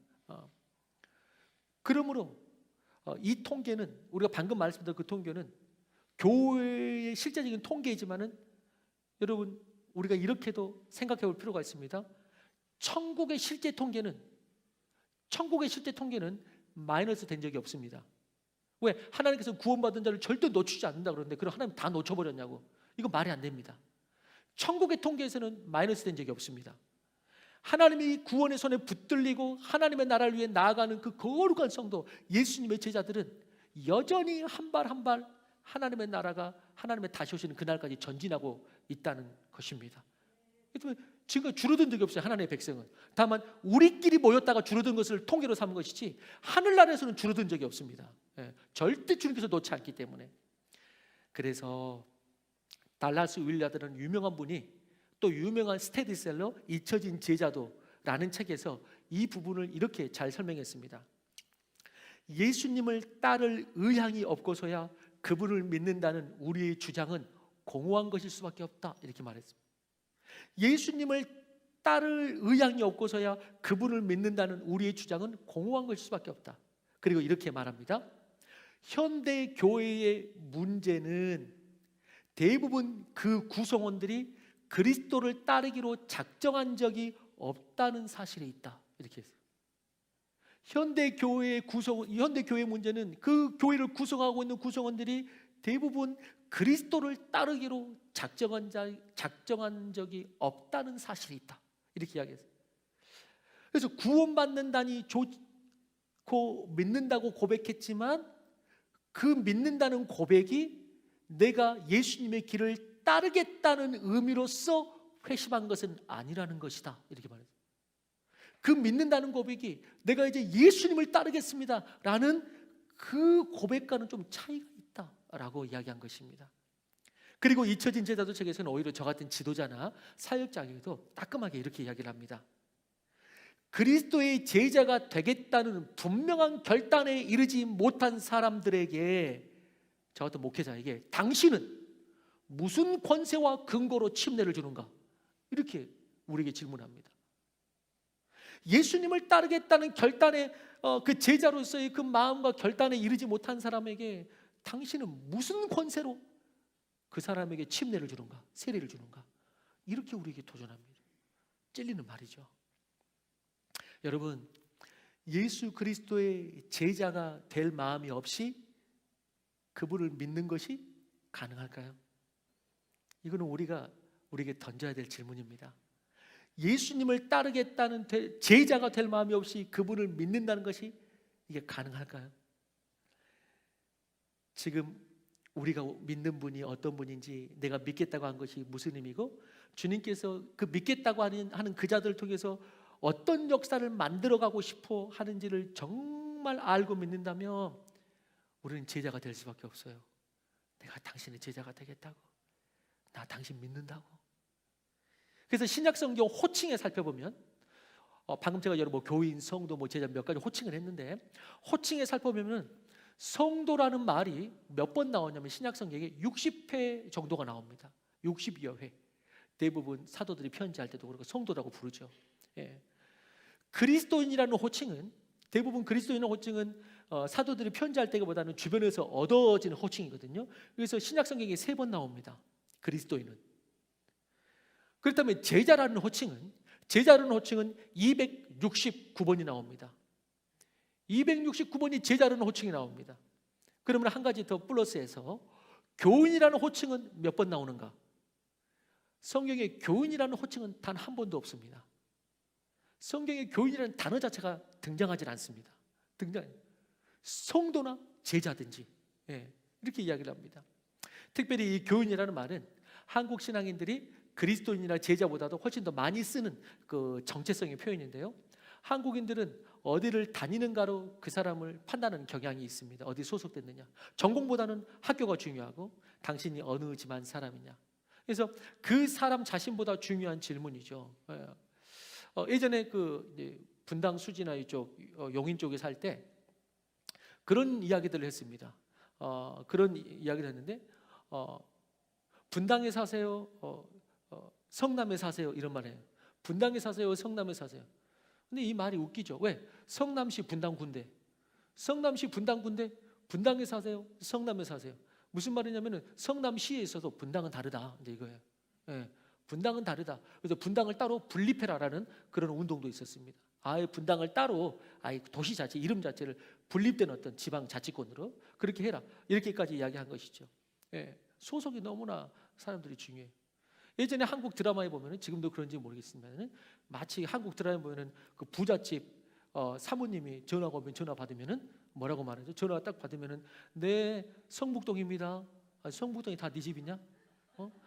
그러므로 이 통계는 우리가 방금 말씀드린 그 통계는 교회의 실제적인 통계이지만은 여러분 우리가 이렇게도 생각해 볼 필요가 있습니다. 천국의 실제 통계는 마이너스 된 적이 없습니다. 왜? 하나님께서 구원받은 자를 절대 놓치지 않는다 그러는데 그럼 하나님 다 놓쳐버렸냐고. 이거 말이 안 됩니다. 천국의 통계에서는 마이너스 된 적이 없습니다. 하나님이 구원의 손에 붙들리고 하나님의 나라를 위해 나아가는 그 거룩한 성도 예수님의 제자들은 여전히 한 발 한 발 하나님의 나라가 하나님의 다시 오시는 그날까지 전진하고 있다는 것입니다. 지금 줄어든 적이 없어요. 하나님의 백성은. 다만 우리끼리 모였다가 줄어든 것을 통계로 삼은 것이지 하늘나라에서는 줄어든 적이 없습니다. 절대 주님께서 놓지 않기 때문에. 그래서 달라스 윌라드라는 유명한 분이 또 유명한 스테디셀러 잊혀진 제자도라는 책에서 이 부분을 이렇게 잘 설명했습니다. 예수님을 따를 의향이 없고서야 그분을 믿는다는 우리의 주장은 공허한 것일 수밖에 없다 이렇게 말했습니다. 예수님을 따를 의향이 없고서야 그분을 믿는다는 우리의 주장은 공허한 것일 수밖에 없다. 그리고 이렇게 말합니다. 현대 교회의 문제는 대부분 그 구성원들이 그리스도를 따르기로 작정한 적이 없다는 사실에 있다. 이렇게 했어요. 현대 교회의 문제는 그 교회를 구성하고 있는 구성원들이 대부분 그리스도를 따르기로 작정한 적이 없다는 사실이 있다. 이렇게 이야기했어요. 그래서 구원받는다니 좋고 믿는다고 고백했지만 그 믿는다는 고백이 내가 예수님의 길을 따르겠다는 의미로서 회심한 것은 아니라는 것이다. 이렇게 말했어요. 그 믿는다는 고백이 내가 이제 예수님을 따르겠습니다 라는 그 고백과는 좀 차이가 있다라고 이야기한 것입니다. 그리고 잊혀진 제자도 책에서는 오히려 저 같은 지도자나 사역자에게도 따끔하게 이렇게 이야기를 합니다. 그리스도의 제자가 되겠다는 분명한 결단에 이르지 못한 사람들에게, 저 같은 목회자에게 당신은 무슨 권세와 근거로 침례를 주는가? 이렇게 우리에게 질문합니다. 예수님을 따르겠다는 결단에 그 제자로서의 그 마음과 결단에 이르지 못한 사람에게 당신은 무슨 권세로 그 사람에게 침례를 주는가? 세례를 주는가? 이렇게 우리에게 도전합니다. 찔리는 말이죠. 여러분, 예수 그리스도의 제자가 될 마음이 없이 그분을 믿는 것이 가능할까요? 이거는 우리에게 던져야 될 질문입니다. 예수님을 따르겠다는 제자가 될 마음이 없이 그분을 믿는다는 것이 이게 가능할까요? 지금 우리가 믿는 분이 어떤 분인지, 내가 믿겠다고 한 것이 무슨 의미고, 주님께서 그 믿겠다고 하는 그 자들을 통해서 어떤 역사를 만들어가고 싶어 하는지를 정말 알고 믿는다면 우리는 제자가 될 수밖에 없어요. 내가 당신의 제자가 되겠다고, 나 당신 믿는다고. 그래서 신약성경 호칭에 살펴보면, 방금 제가 여러 교인, 성도, 제자 몇 가지 호칭을 했는데, 호칭에 살펴보면 성도라는 말이 몇 번 나오냐면 신약성경에 60회 정도가 나옵니다. 60여 회. 대부분 사도들이 편지할 때도 그렇고 성도라고 부르죠. 예. 그리스도인이라는 호칭은, 대부분 그리스도인의 호칭은 사도들이 편지할 때보다는 주변에서 얻어지는 호칭이거든요. 그래서 신약성경에 3번 나옵니다. 그리스도인은. 그렇다면 제자라는 호칭은 269번이 나옵니다. 269번이 제자라는 호칭이 나옵니다. 그러면 한 가지 더 플러스해서 교인이라는 호칭은 몇 번 나오는가? 성경에 교인이라는 호칭은 단 한 번도 없습니다. 성경에 교인이라는 단어 자체가 등장하지 않습니다. 성도나 제자든지, 이렇게 이야기를 합니다. 특별히 이 교인이라는 말은 한국 신앙인들이 그리스도인이나 제자보다도 훨씬 더 많이 쓰는 그 정체성의 표현인데요, 한국인들은 어디를 다니는가로 그 사람을 판단하는 경향이 있습니다. 어디 소속됐느냐, 전공보다는 학교가 중요하고 당신이 어느 집안 사람이냐. 그래서 그 사람 자신보다 중요한 질문이죠. 예전에 분당 수지나 이쪽 용인 쪽에 살 때 그런 이야기들을 했습니다. 그런 이야기를 했는데, 분당에 사세요, 성남에 사세요, 이런 말이에요. 분당에 사세요, 성남에 사세요. 근데 이 말이 웃기죠. 왜? 성남시 분당군데, 성남시 분당군데 분당에 사세요, 성남에 사세요. 무슨 말이냐면은 성남시에 있어도 분당은 다르다, 이제 이거예요. 분당은 다르다. 그래서 분당을 따로 분립해라라는 그런 운동도 있었습니다. 아예 분당을 따로, 아예 도시 자체 이름 자체를 분립된 어떤 지방 자치권으로 그렇게 해라, 이렇게까지 이야기한 것이죠. 소속이 너무나 사람들이 중요해요. 예전에 한국 드라마에 보면은, 지금도 그런지 모르겠습니다는, 마치 한국 드라마에 보면은 그 부잣집 사모님이 전화가 오면 전화 받으면은 뭐라고 말하죠? 전화 딱 받으면은, 네, 성북동입니다. 성북동이 다 네 집이냐?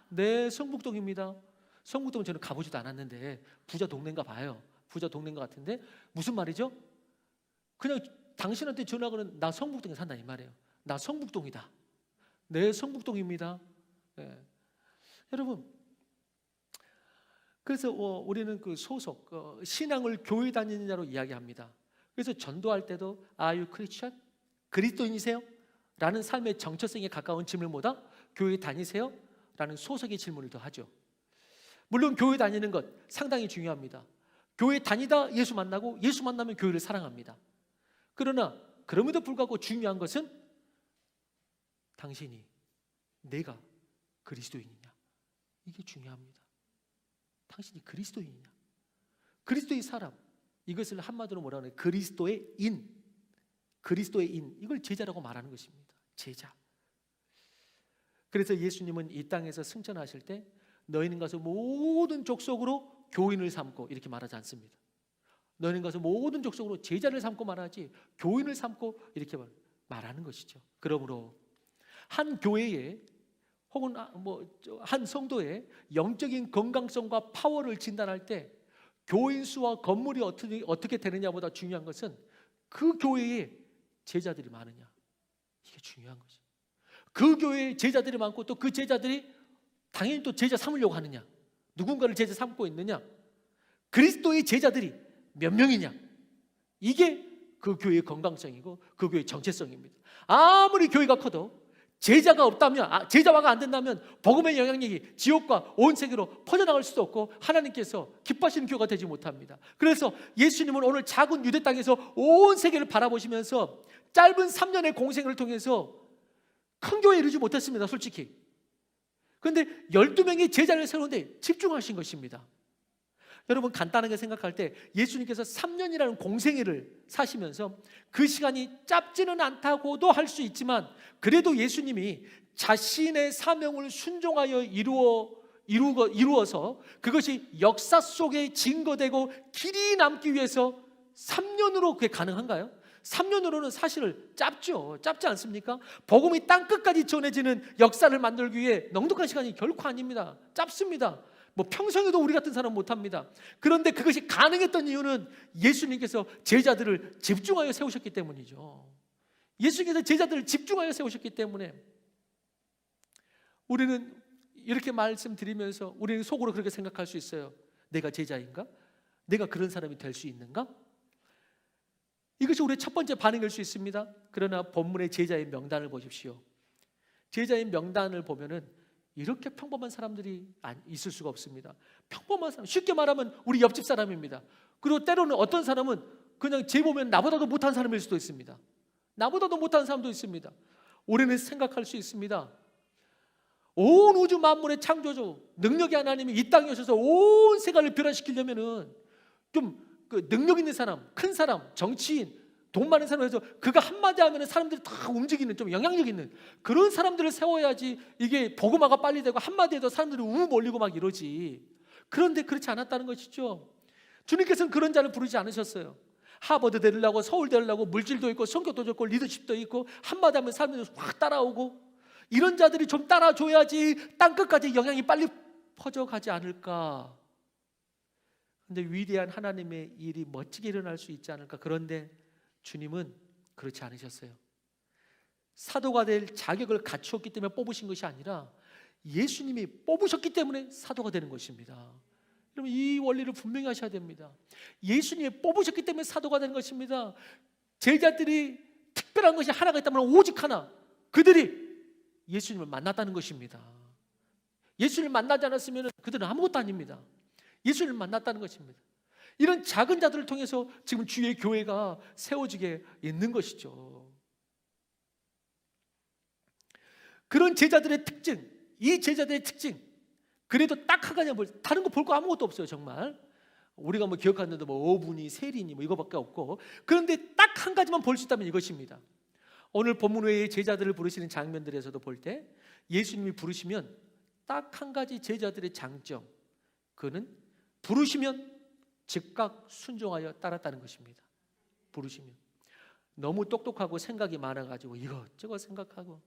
네, 성북동입니다. 성북동은 저는 가보지도 않았는데 부자 동네인가 봐요. 부자 동네인 것 같은데 무슨 말이죠? 그냥 당신한테 전화하고는 나 성북동에 산다 이 말이에요. 나 성북동이다. 네, 성북동입니다. 여러분, 그래서 우리는 그 소속, 신앙을 교회 다니는 자로 이야기합니다. 그래서 전도할 때도 Are you Christian? 그리스도인이세요? 라는 삶의 정체성에 가까운 질문보다 교회 다니세요? 라는 소속의 질문을 더 하죠. 물론 교회 다니는 것 상당히 중요합니다. 교회 다니다 예수 만나고, 예수 만나면 교회를 사랑합니다. 그러나 그럼에도 불구하고 중요한 것은 당신이, 내가 그리스도인이냐, 이게 중요합니다. 당신이 그리스도인이냐, 그리스도의 사람, 이것을 한마디로 뭐라고 하나요? 그리스도의 인, 이걸 제자라고 말하는 것입니다. 제자. 그래서 예수님은 이 땅에서 승천하실 때 너희는 가서 모든 족속으로 교인을 삼고, 이렇게 말하지 않습니다. 너희는 가서 모든 족속으로 제자를 삼고 말하지 교인을 삼고 이렇게 말하는 것이죠. 그러므로 한 교회에 혹은 한 성도의 영적인 건강성과 파워를 진단할 때 교인 수와 건물이 어떻게 되느냐보다 중요한 것은 그 교회에 제자들이 많으냐, 이게 중요한 거죠. 그 교회에 제자들이 많고 또 그 제자들이 당연히 또 제자 삼으려고 하느냐, 누군가를 제자 삼고 있느냐, 그리스도의 제자들이 몇 명이냐, 이게 그 교회의 건강성이고 그 교회의 정체성입니다. 아무리 교회가 커도 제자가 없다면, 제자화가 안 된다면 복음의 영향력이 지옥과 온 세계로 퍼져나갈 수도 없고 하나님께서 기뻐하시는 교회가 되지 못합니다. 그래서 예수님은 오늘 작은 유대 땅에서 온 세계를 바라보시면서 짧은 3년의 공생을 통해서 큰 교회에 이르지 못했습니다, 솔직히. 그런데 12명의 제자를 세우는데 집중하신 것입니다. 여러분 간단하게 생각할 때 예수님께서 3년이라는 공생애를 사시면서 그 시간이 짧지는 않다고도 할 수 있지만 그래도 예수님이 자신의 사명을 순종하여 이루어서 그것이 역사 속에 증거되고 길이 남기 위해서 3년으로 그게 가능한가요? 3년으로는 사실 짧죠. 짧지 않습니까? 복음이 땅끝까지 전해지는 역사를 만들기 위해 넉넉한 시간이 결코 아닙니다. 짧습니다. 뭐 평생에도 우리 같은 사람 못합니다. 그런데 그것이 가능했던 이유는 예수님께서 제자들을 집중하여 세우셨기 때문이죠. 예수님께서 제자들을 집중하여 세우셨기 때문에 우리는 이렇게 말씀드리면서 우리는 속으로 그렇게 생각할 수 있어요. 내가 제자인가? 내가 그런 사람이 될 수 있는가? 이것이 우리의 첫 번째 반응일 수 있습니다. 그러나 본문의 제자의 명단을 보십시오. 제자의 명단을 보면은 이렇게 평범한 사람들이 있을 수가 없습니다. 평범한 사람, 쉽게 말하면 우리 옆집 사람입니다. 그리고 때로는 어떤 사람은 그냥 제 보면 나보다도 못한 사람일 수도 있습니다. 나보다도 못한 사람도 있습니다. 우리는 생각할 수 있습니다. 온 우주 만물의 창조주 능력의 하나님이 이 땅에 오셔서 온 세상을 변화시키려면은 좀 그 능력 있는 사람, 큰 사람, 정치인, 돈 많은 사람에서 그가 한마디 하면 사람들이 다 움직이는 좀 영향력 있는 그런 사람들을 세워야지 이게 복음화가 빨리 되고 한마디 해도 사람들이 우 몰리고 막 이러지. 그런데 그렇지 않았다는 것이죠. 주님께서는 그런 자를 부르지 않으셨어요. 하버드 되려고 서울 되려고 물질도 있고 성격도 좋고 리더십도 있고 한마디 하면 사람들이 확 따라오고 이런 자들이 좀 따라줘야지 땅끝까지 영향이 빨리 퍼져가지 않을까. 그런데 위대한 하나님의 일이 멋지게 일어날 수 있지 않을까. 그런데 주님은 그렇지 않으셨어요. 사도가 될 자격을 갖추었기 때문에 뽑으신 것이 아니라 예수님이 뽑으셨기 때문에 사도가 되는 것입니다. 여러분 이 원리를 분명히 하셔야 됩니다. 예수님이 뽑으셨기 때문에 사도가 되는 것입니다. 제자들이 특별한 것이 하나가 있다면 오직 하나, 그들이 예수님을 만났다는 것입니다. 예수님을 만나지 않았으면 그들은 아무것도 아닙니다. 예수님을 만났다는 것입니다. 이런 작은 자들을 통해서 지금 주의 교회가 세워지게 있는 것이죠. 그런 제자들의 특징, 이 제자들의 특징, 그래도 딱 한 가지 다른 거 볼 거 아무것도 없어요. 정말 우리가 뭐 기억하는데 뭐 어분이, 세리니 뭐 이거밖에 없고, 그런데 딱 한 가지만 볼 수 있다면 이것입니다. 오늘 본문 외에 제자들을 부르시는 장면들에서도 볼 때 예수님이 부르시면 딱 한 가지 제자들의 장점, 그는 부르시면 즉각 순종하여 따랐다는 것입니다. 부르시면 너무 똑똑하고 생각이 많아가지고 이것저것 생각하고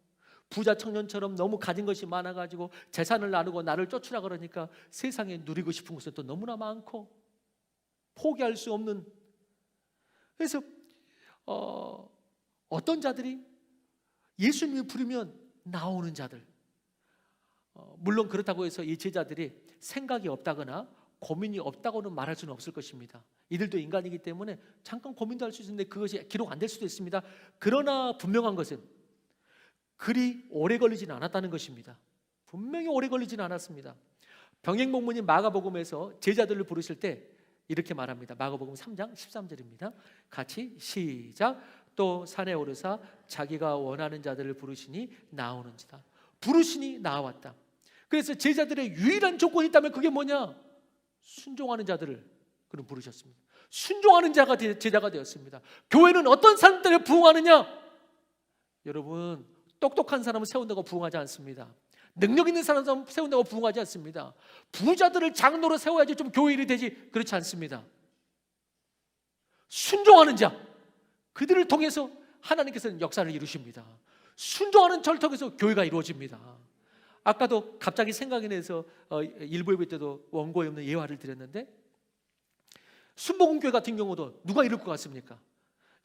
부자 청년처럼 너무 가진 것이 많아가지고 재산을 나누고 나를 쫓으라 그러니까 세상에 누리고 싶은 것은 또 너무나 많고 포기할 수 없는. 그래서 어떤 자들이 예수님이 부르면 나오는 자들, 물론 그렇다고 해서 이 제자들이 생각이 없다거나 고민이 없다고는 말할 수는 없을 것입니다. 이들도 인간이기 때문에 잠깐 고민도 할 수 있는데 그것이 기록 안 될 수도 있습니다. 그러나 분명한 것은 그리 오래 걸리지는 않았다는 것입니다. 분명히 오래 걸리지는 않았습니다. 병행복문인 마가복음에서 제자들을 부르실 때 이렇게 말합니다. 마가복음 3장 13절입니다. 같이 시작. 또 산에 오르사 자기가 원하는 자들을 부르시니 나오는지다. 부르시니 나왔다. 그래서 제자들의 유일한 조건이 있다면 그게 뭐냐? 순종하는 자들을 그는 부르셨습니다. 순종하는 자가 제자가 되었습니다. 교회는 어떤 사람들을 부흥하느냐? 여러분 똑똑한 사람을 세운다고 부흥하지 않습니다. 능력 있는 사람을 세운다고 부흥하지 않습니다. 부자들을 장로로 세워야지 좀 교회 일이 되지, 그렇지 않습니다. 순종하는 자, 그들을 통해서 하나님께서는 역사를 이루십니다. 순종하는 자를 통해서 교회가 이루어집니다. 아까도 갑자기 생각이 나서 일부 예배 때도 원고에 없는 예화를 드렸는데 순복음교회 같은 경우도 누가 이룰 것 같습니까?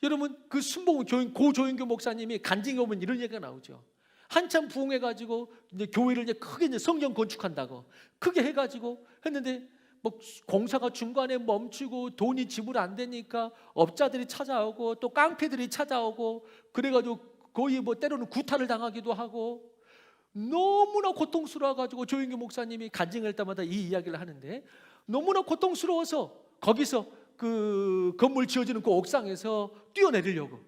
여러분 그 순복음 고조인교 목사님이 간증해 보면 이런 얘기가 나오죠. 한참 부흥해가지고 이제 교회를 이제 크게 이제 성전 건축한다고 크게 해가지고 했는데 뭐 공사가 중간에 멈추고 돈이 지불 안 되니까 업자들이 찾아오고 또 깡패들이 찾아오고 그래가지고 거의 뭐 때로는 구타를 당하기도 하고 너무나 고통스러워가지고 조인규 목사님이 간증할 때마다 이 이야기를 하는데 너무나 고통스러워서 거기서 그 건물 지어지는 그 옥상에서 뛰어내리려고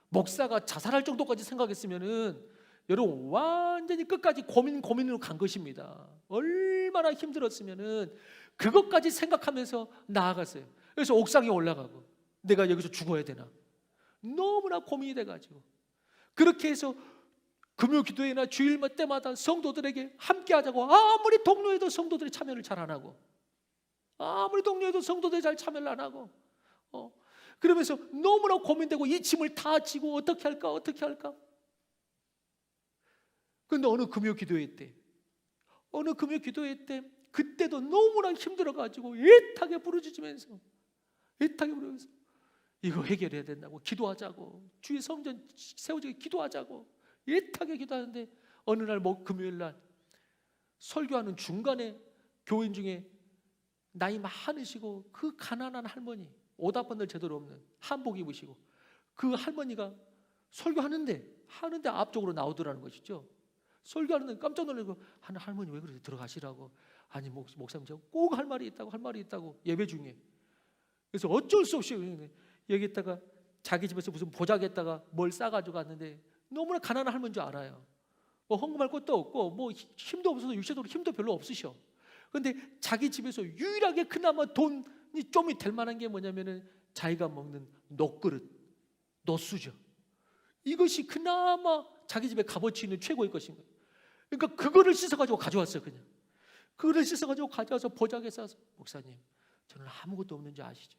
목사가 자살할 정도까지 생각했으면은 여러분 완전히 끝까지 고민으로 간 것입니다. 얼마나 힘들었으면은 그것까지 생각하면서 나아갔어요. 그래서 옥상에 올라가고 내가 여기서 죽어야 되나 너무나 고민이 돼가지고 그렇게 해서 금요 기도회나 주일 때마다 성도들에게 함께 하자고 아무리 동료해도 성도들이 참여를 잘 안 하고 아무리 동료해도 성도들이 잘 참여를 안 하고 그러면서 너무나 고민되고 이 짐을 다 지고 어떻게 할까 그런데 어느 금요 기도회 때 그때도 너무나 힘들어가지고 애타게 부르짖으면서 이거 해결해야 된다고 기도하자고 주의 성전 세워지게 기도하자고 애타게 기도하는데 어느 날 금요일 날 설교하는 중간에 교인 중에 나이 많으시고 그 가난한 할머니 오답반들 제대로 없는 한복 입으시고 그 할머니가 설교하는데 앞쪽으로 나오더라는 것이죠. 설교하는데 깜짝 놀라고 하는 할머니 왜 그러세요? 들어가시라고. 아니 목사님 제가 꼭 할 말이 있다고 예배 중에. 그래서 어쩔 수 없이 여기다가 자기 집에서 무슨 보자겠다가 뭘 싸가지고 갔는데 너무나 가난한 할머니인 줄 알아요. 헌금할 것도 없고 힘도 없어서 육체적으로 힘도 별로 없으셔. 그런데 자기 집에서 유일하게 그나마 돈이 좀이 될 만한 게 뭐냐면은 자기가 먹는 녹그릇, 노수저. 이것이 그나마 자기 집에 값어치 있는 최고의 것인 거예요. 그러니까 그거를 씻어가지고 가져왔어요. 그냥 그거를 씻어가지고 가져와서 보자기에 싸서 목사님 저는 아무것도 없는 줄 아시죠?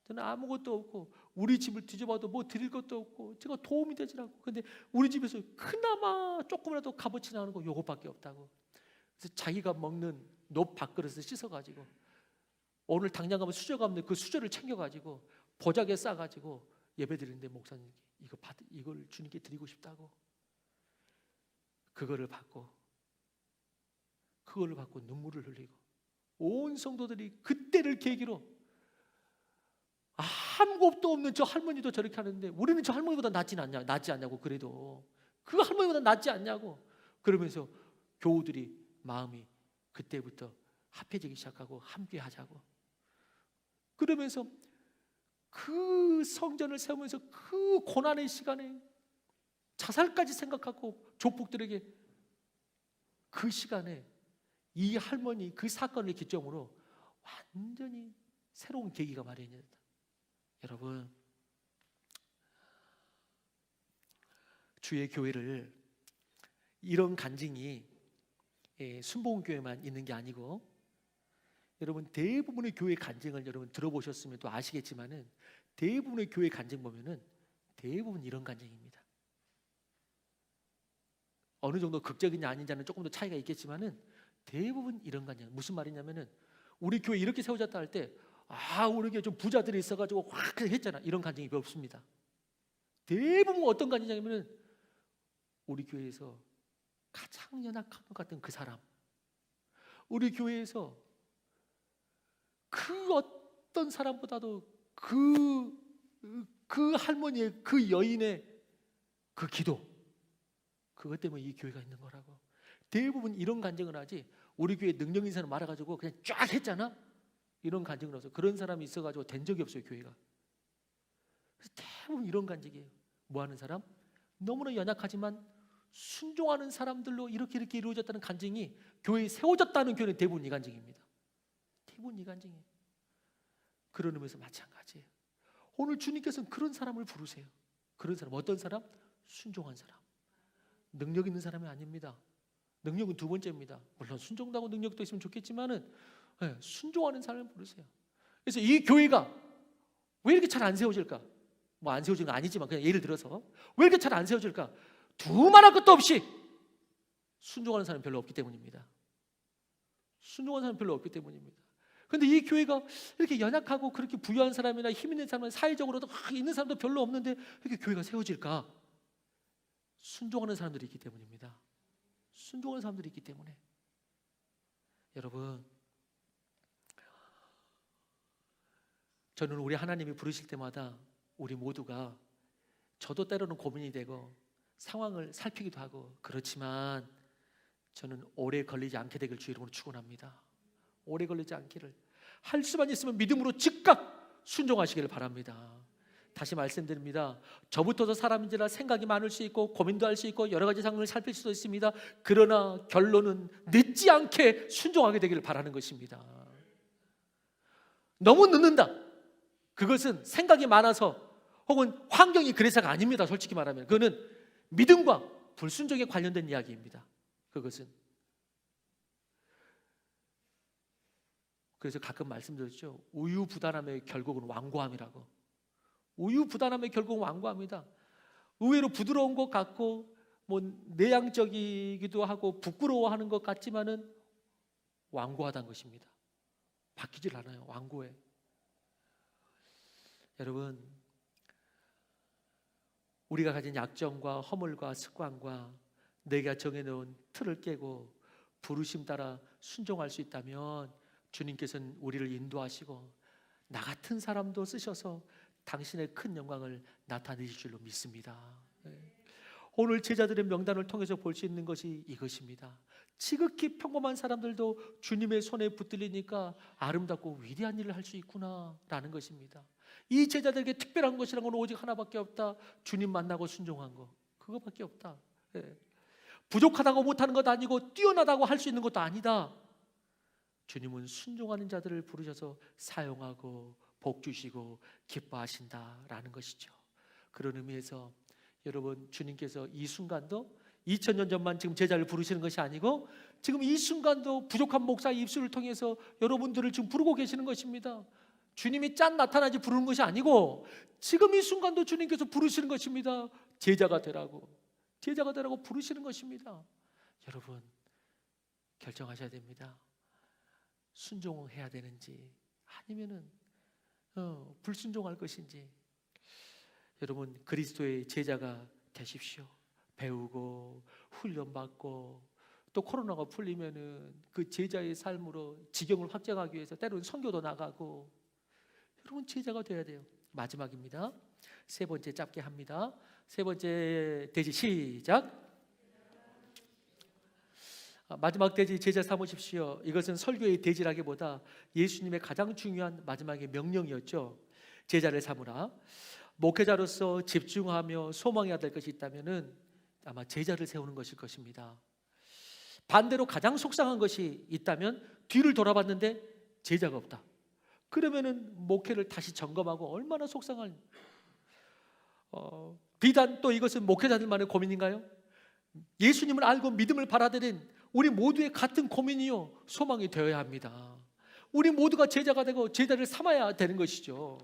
저는 아무것도 없고 우리 집을 뒤져봐도 뭐 드릴 것도 없고 제가 도움이 되지 않고 근데 우리 집에서 그나마 조금이라도 값어치 나는 거 요것밖에 없다고. 그래서 자기가 먹는 높 밥그릇을 씻어가지고 오늘 당장 가면 수저가 없는데 그 수저를 챙겨가지고 보자기에 싸가지고 예배드리는데 목사님 이걸 주님께 드리고 싶다고. 그거를 받고 눈물을 흘리고 온 성도들이 그때를 계기로 아무것도 없는 저 할머니도 저렇게 하는데 우리는 저 할머니보다 낫지 않냐고 그래도 그 할머니보다 낫지 않냐고 그러면서 교우들이 마음이 그때부터 합해지기 시작하고 함께 하자고 그러면서 그 성전을 세우면서 그 고난의 시간에 자살까지 생각하고 조폭들에게 그 시간에 이 할머니 그 사건을 기점으로 완전히 새로운 계기가 마련이 됐다. 여러분 주의 교회를 이런 간증이 순복음교회만 있는 게 아니고 여러분 대부분의 교회 간증을 여러분 들어보셨으면 또 아시겠지만은 대부분의 교회 간증 보면은 대부분 이런 간증입니다. 어느 정도 극적이냐 아닌지는 조금 더 차이가 있겠지만은 대부분 이런 간증. 무슨 말이냐면은 우리 교회 이렇게 세워졌다 할 때 우리 교회 좀 부자들이 있어가지고 확 했잖아. 이런 간증이 별로 없습니다. 대부분 어떤 간증이냐면은 우리 교회에서 가장 연약한 것 같은 그 사람, 우리 교회에서 그 어떤 사람보다도 그 할머니의 그 여인의 그 기도, 그것 때문에 이 교회가 있는 거라고. 대부분 이런 간증을 하지 우리 교회 능력 있는 사람 말아가지고 그냥 쫙 했잖아. 이런 간증을 해서 그런 사람이 있어가지고 된 적이 없어요 교회가. 그래서 대부분 이런 간증이에요. 뭐 하는 사람? 너무나 연약하지만 순종하는 사람들로 이렇게 이루어졌다는 간증이 교회에 세워졌다는 교회는 대부분 이 간증입니다. 대부분 이 간증이에요. 그런 의미에서 마찬가지예요. 오늘 주님께서는 그런 사람을 부르세요. 그런 사람 어떤 사람? 순종한 사람. 능력 있는 사람이 아닙니다. 능력은 두 번째입니다. 물론 순종도 하고 능력도 있으면 좋겠지만은 순종하는 사람을 부르세요. 그래서 이 교회가 왜 이렇게 잘 안 세워질까? 뭐 안 세워진 건 아니지만 그냥 예를 들어서 왜 이렇게 잘 안 세워질까? 두말할 것도 없이 순종하는 사람이 별로 없기 때문입니다. 순종하는 사람이 별로 없기 때문입니다. 그런데 이 교회가 이렇게 연약하고 그렇게 부유한 사람이나 힘 있는 사람은 사회적으로도 있는 사람도 별로 없는데 이렇게 교회가 세워질까? 순종하는 사람들이 있기 때문입니다. 순종하는 사람들이 있기 때문에. 여러분, 저는 우리 하나님이 부르실 때마다 우리 모두가 저도 때로는 고민이 되고 상황을 살피기도 하고 그렇지만 저는 오래 걸리지 않게 되길 주의 이름으로 축원합니다. 오래 걸리지 않기를. 할 수만 있으면 믿음으로 즉각 순종하시기를 바랍니다. 다시 말씀드립니다. 저부터도 사람인지라 생각이 많을 수 있고 고민도 할 수 있고 여러 가지 상황을 살필 수도 있습니다. 그러나 결론은 늦지 않게 순종하게 되기를 바라는 것입니다. 너무 늦는다. 그것은 생각이 많아서 혹은 환경이 그래서가 아닙니다. 솔직히 말하면 그거는 믿음과 불순종에 관련된 이야기입니다. 그것은. 그래서 가끔 말씀드렸죠. 우유부단함의 결국은 완고함이라고. 우유부단함의 결국은 완고함이다. 의외로 부드러운 것 같고 뭐 내향적이기도 하고 부끄러워하는 것 같지만은 완고하다는 것입니다. 바뀌질 않아요. 완고해. 여러분, 우리가 가진 약점과 허물과 습관과 내가 정해놓은 틀을 깨고 부르심 따라 순종할 수 있다면 주님께서는 우리를 인도하시고 나 같은 사람도 쓰셔서 당신의 큰 영광을 나타내실 줄로 믿습니다. 오늘 제자들의 명단을 통해서 볼 수 있는 것이 이것입니다. 지극히 평범한 사람들도 주님의 손에 붙들리니까 아름답고 위대한 일을 할 수 있구나라는 것입니다. 이 제자들에게 특별한 것이란 건 오직 하나밖에 없다. 주님 만나고 순종한 거. 그거밖에 없다. 부족하다고 못하는 것도 아니고 뛰어나다고 할 수 있는 것도 아니다. 주님은 순종하는 자들을 부르셔서 사용하고 복 주시고 기뻐하신다라는 것이죠. 그런 의미에서 여러분, 주님께서 이 순간도 2000년 전만 지금 제자를 부르시는 것이 아니고 지금 이 순간도 부족한 목사의 입술을 통해서 여러분들을 지금 부르고 계시는 것입니다. 주님이 짠 나타나지 부르는 것이 아니고 지금 이 순간도 주님께서 부르시는 것입니다. 제자가 되라고, 제자가 되라고 부르시는 것입니다. 여러분, 결정하셔야 됩니다. 순종해야 되는지 아니면은 불순종할 것인지. 여러분, 그리스도의 제자가 되십시오. 배우고 훈련받고 또 코로나가 풀리면은 그 제자의 삶으로 지경을 확장하기 위해서 때로는 선교도 나가고, 여러분 제자가 돼야 돼요. 마지막입니다. 세 번째 짧게 합니다. 세 번째 대지 시작. 마지막 대지 제자 삼으십시오. 이것은 설교의 대지라기보다 예수님의 가장 중요한 마지막의 명령이었죠. 제자를 삼으라. 목회자로서 집중하며 소망해야 될 것이 있다면은 아마 제자를 세우는 것일 것입니다. 반대로 가장 속상한 것이 있다면 뒤를 돌아봤는데 제자가 없다. 그러면은 목회를 다시 점검하고 얼마나 속상한. 비단 또 이것은 목회자들만의 고민인가요? 예수님을 알고 믿음을 받아들인 우리 모두의 같은 고민이요 소망이 되어야 합니다. 우리 모두가 제자가 되고 제자를 삼아야 되는 것이죠.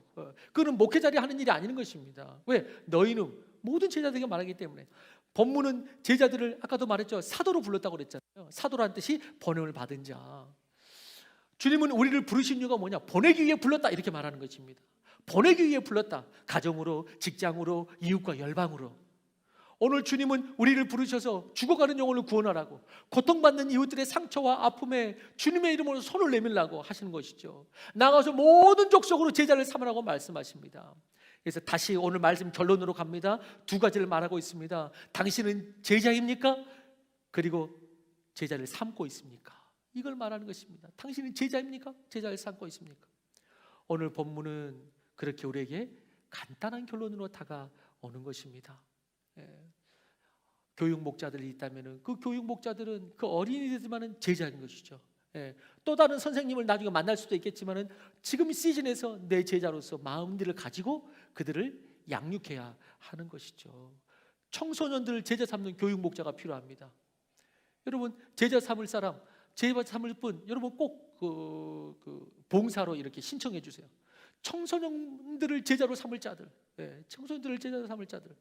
그는 목회자리 하는 일이 아닌 것입니다. 왜? 너희는 모든 제자들에게 말하기 때문에. 본문은 제자들을 아까도 말했죠. 사도로 불렀다고 그랬잖아요. 사도라는 뜻이 번영을 받은 자. 주님은 우리를 부르신 이유가 뭐냐? 보내기 위해 불렀다 이렇게 말하는 것입니다. 보내기 위해 불렀다. 가정으로, 직장으로, 이웃과 열방으로. 오늘 주님은 우리를 부르셔서 죽어가는 영혼을 구원하라고, 고통받는 이웃들의 상처와 아픔에 주님의 이름으로 손을 내밀라고 하시는 것이죠. 나가서 모든 족속으로 제자를 삼으라고 말씀하십니다. 그래서 다시 오늘 말씀 결론으로 갑니다. 두 가지를 말하고 있습니다. 당신은 제자입니까? 그리고 제자를 삼고 있습니까? 이걸 말하는 것입니다. 당신은 제자입니까? 제자를 삼고 있습니까? 오늘 본문은 그렇게 우리에게 간단한 결론으로 다가오는 것입니다. 교육 목자들이 있다면 그 교육 목자들은 그 어린이들만은 제자인 것이죠. 또 다른 선생님을 나중에 만날 수도 있겠지만은 지금 시즌에서 내 제자로서 마음들을 가지고 그들을 양육해야 하는 것이죠. 청소년들을 제자 삼는 교육 목자가 필요합니다. 여러분, 제자 삼을 사람, 제자 삼을 분, 여러분 꼭 봉사로 이렇게 신청해 주세요. 청소년들을 제자로 삼을 자들, 청소년들을 제자로 삼을 자들.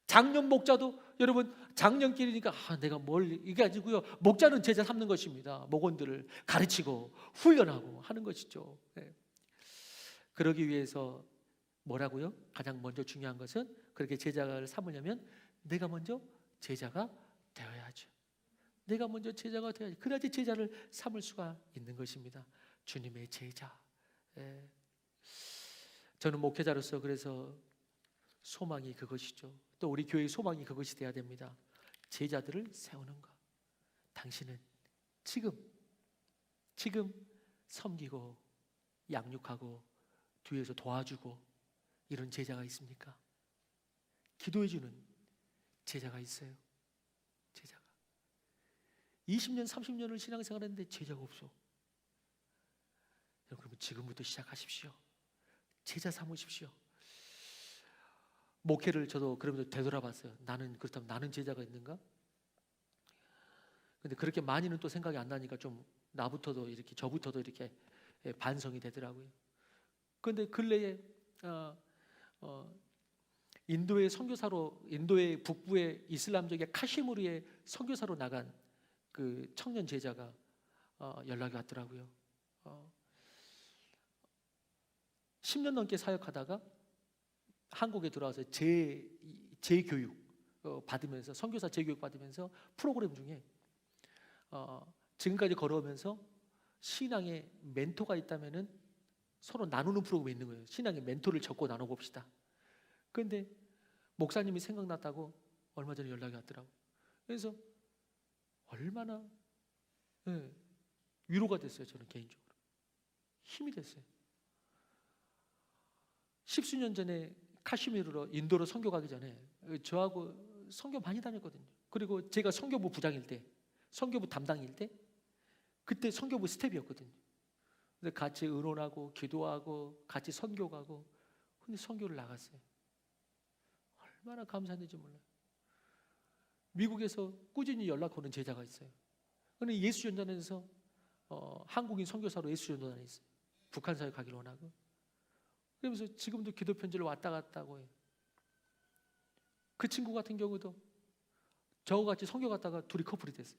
장년 목자도 여러분 장년끼리니까 내가 뭘 이게 아니고요. 목자는 제자 삼는 것입니다. 목원들을 가르치고 훈련하고 하는 것이죠. 그러기 위해서 뭐라고요? 가장 먼저 중요한 것은 그렇게 제자를 삼으려면 내가 먼저 제자가 되어야죠. 내가 먼저 제자가 되어야지. 그래야지 제자를 삼을 수가 있는 것입니다. 주님의 제자. 저는 목회자로서 그래서 소망이 그것이죠. 또 우리 교회의 소망이 그것이 돼야 됩니다. 제자들을 세우는 것. 당신은 지금 섬기고 양육하고 뒤에서 도와주고 이런 제자가 있습니까? 기도해주는 제자가 있어요. 제자가 20년 30년을 신앙생활 했는데 제자가 없어. 여러분 지금부터 시작하십시오. 제자 삼으십시오. 목회를 저도 그러면서 되돌아봤어요. 그렇다면 나는 제자가 있는가? 근데 그렇게 많이는 또 생각이 안 나니까 좀 저부터도 이렇게 반성이 되더라고요. 그런데 근래에 인도의 북부의 이슬람적의 카시미르의 선교사로 나간 그 청년 제자가 연락이 왔더라고요. 10년 넘게 사역하다가 한국에 들어와서 재교육 받으면서, 선교사 재교육 받으면서 프로그램 중에 지금까지 걸어오면서 신앙의 멘토가 있다면은 서로 나누는 프로그램이 있는 거예요. 신앙의 멘토를 적고 나눠봅시다. 그런데 목사님이 생각났다고 얼마 전에 연락이 왔더라고요. 그래서 얼마나 위로가 됐어요. 저는 개인적으로 힘이 됐어요. 10수년 전에 카시미르로 인도로 선교 가기 전에 저하고 선교 많이 다녔거든요. 그리고 제가 선교부 부장일 때, 선교부 담당일 때 그때 선교부 스텝이었거든요. 그래서 같이 의논하고 기도하고 같이 선교 가고. 근데 선교를 나갔어요. 얼마나 감사했는지 몰라요. 미국에서 꾸준히 연락 오는 제자가 있어요. 근데 예수전단에서 한국인 선교사로 예수전단에 있어요. 북한 사회 가기를 원하고. 그러면서 지금도 기도 편지를 왔다 갔다 하고 해요. 그 친구 같은 경우도 저와 같이 선교 갔다가 둘이 커플이 됐어요.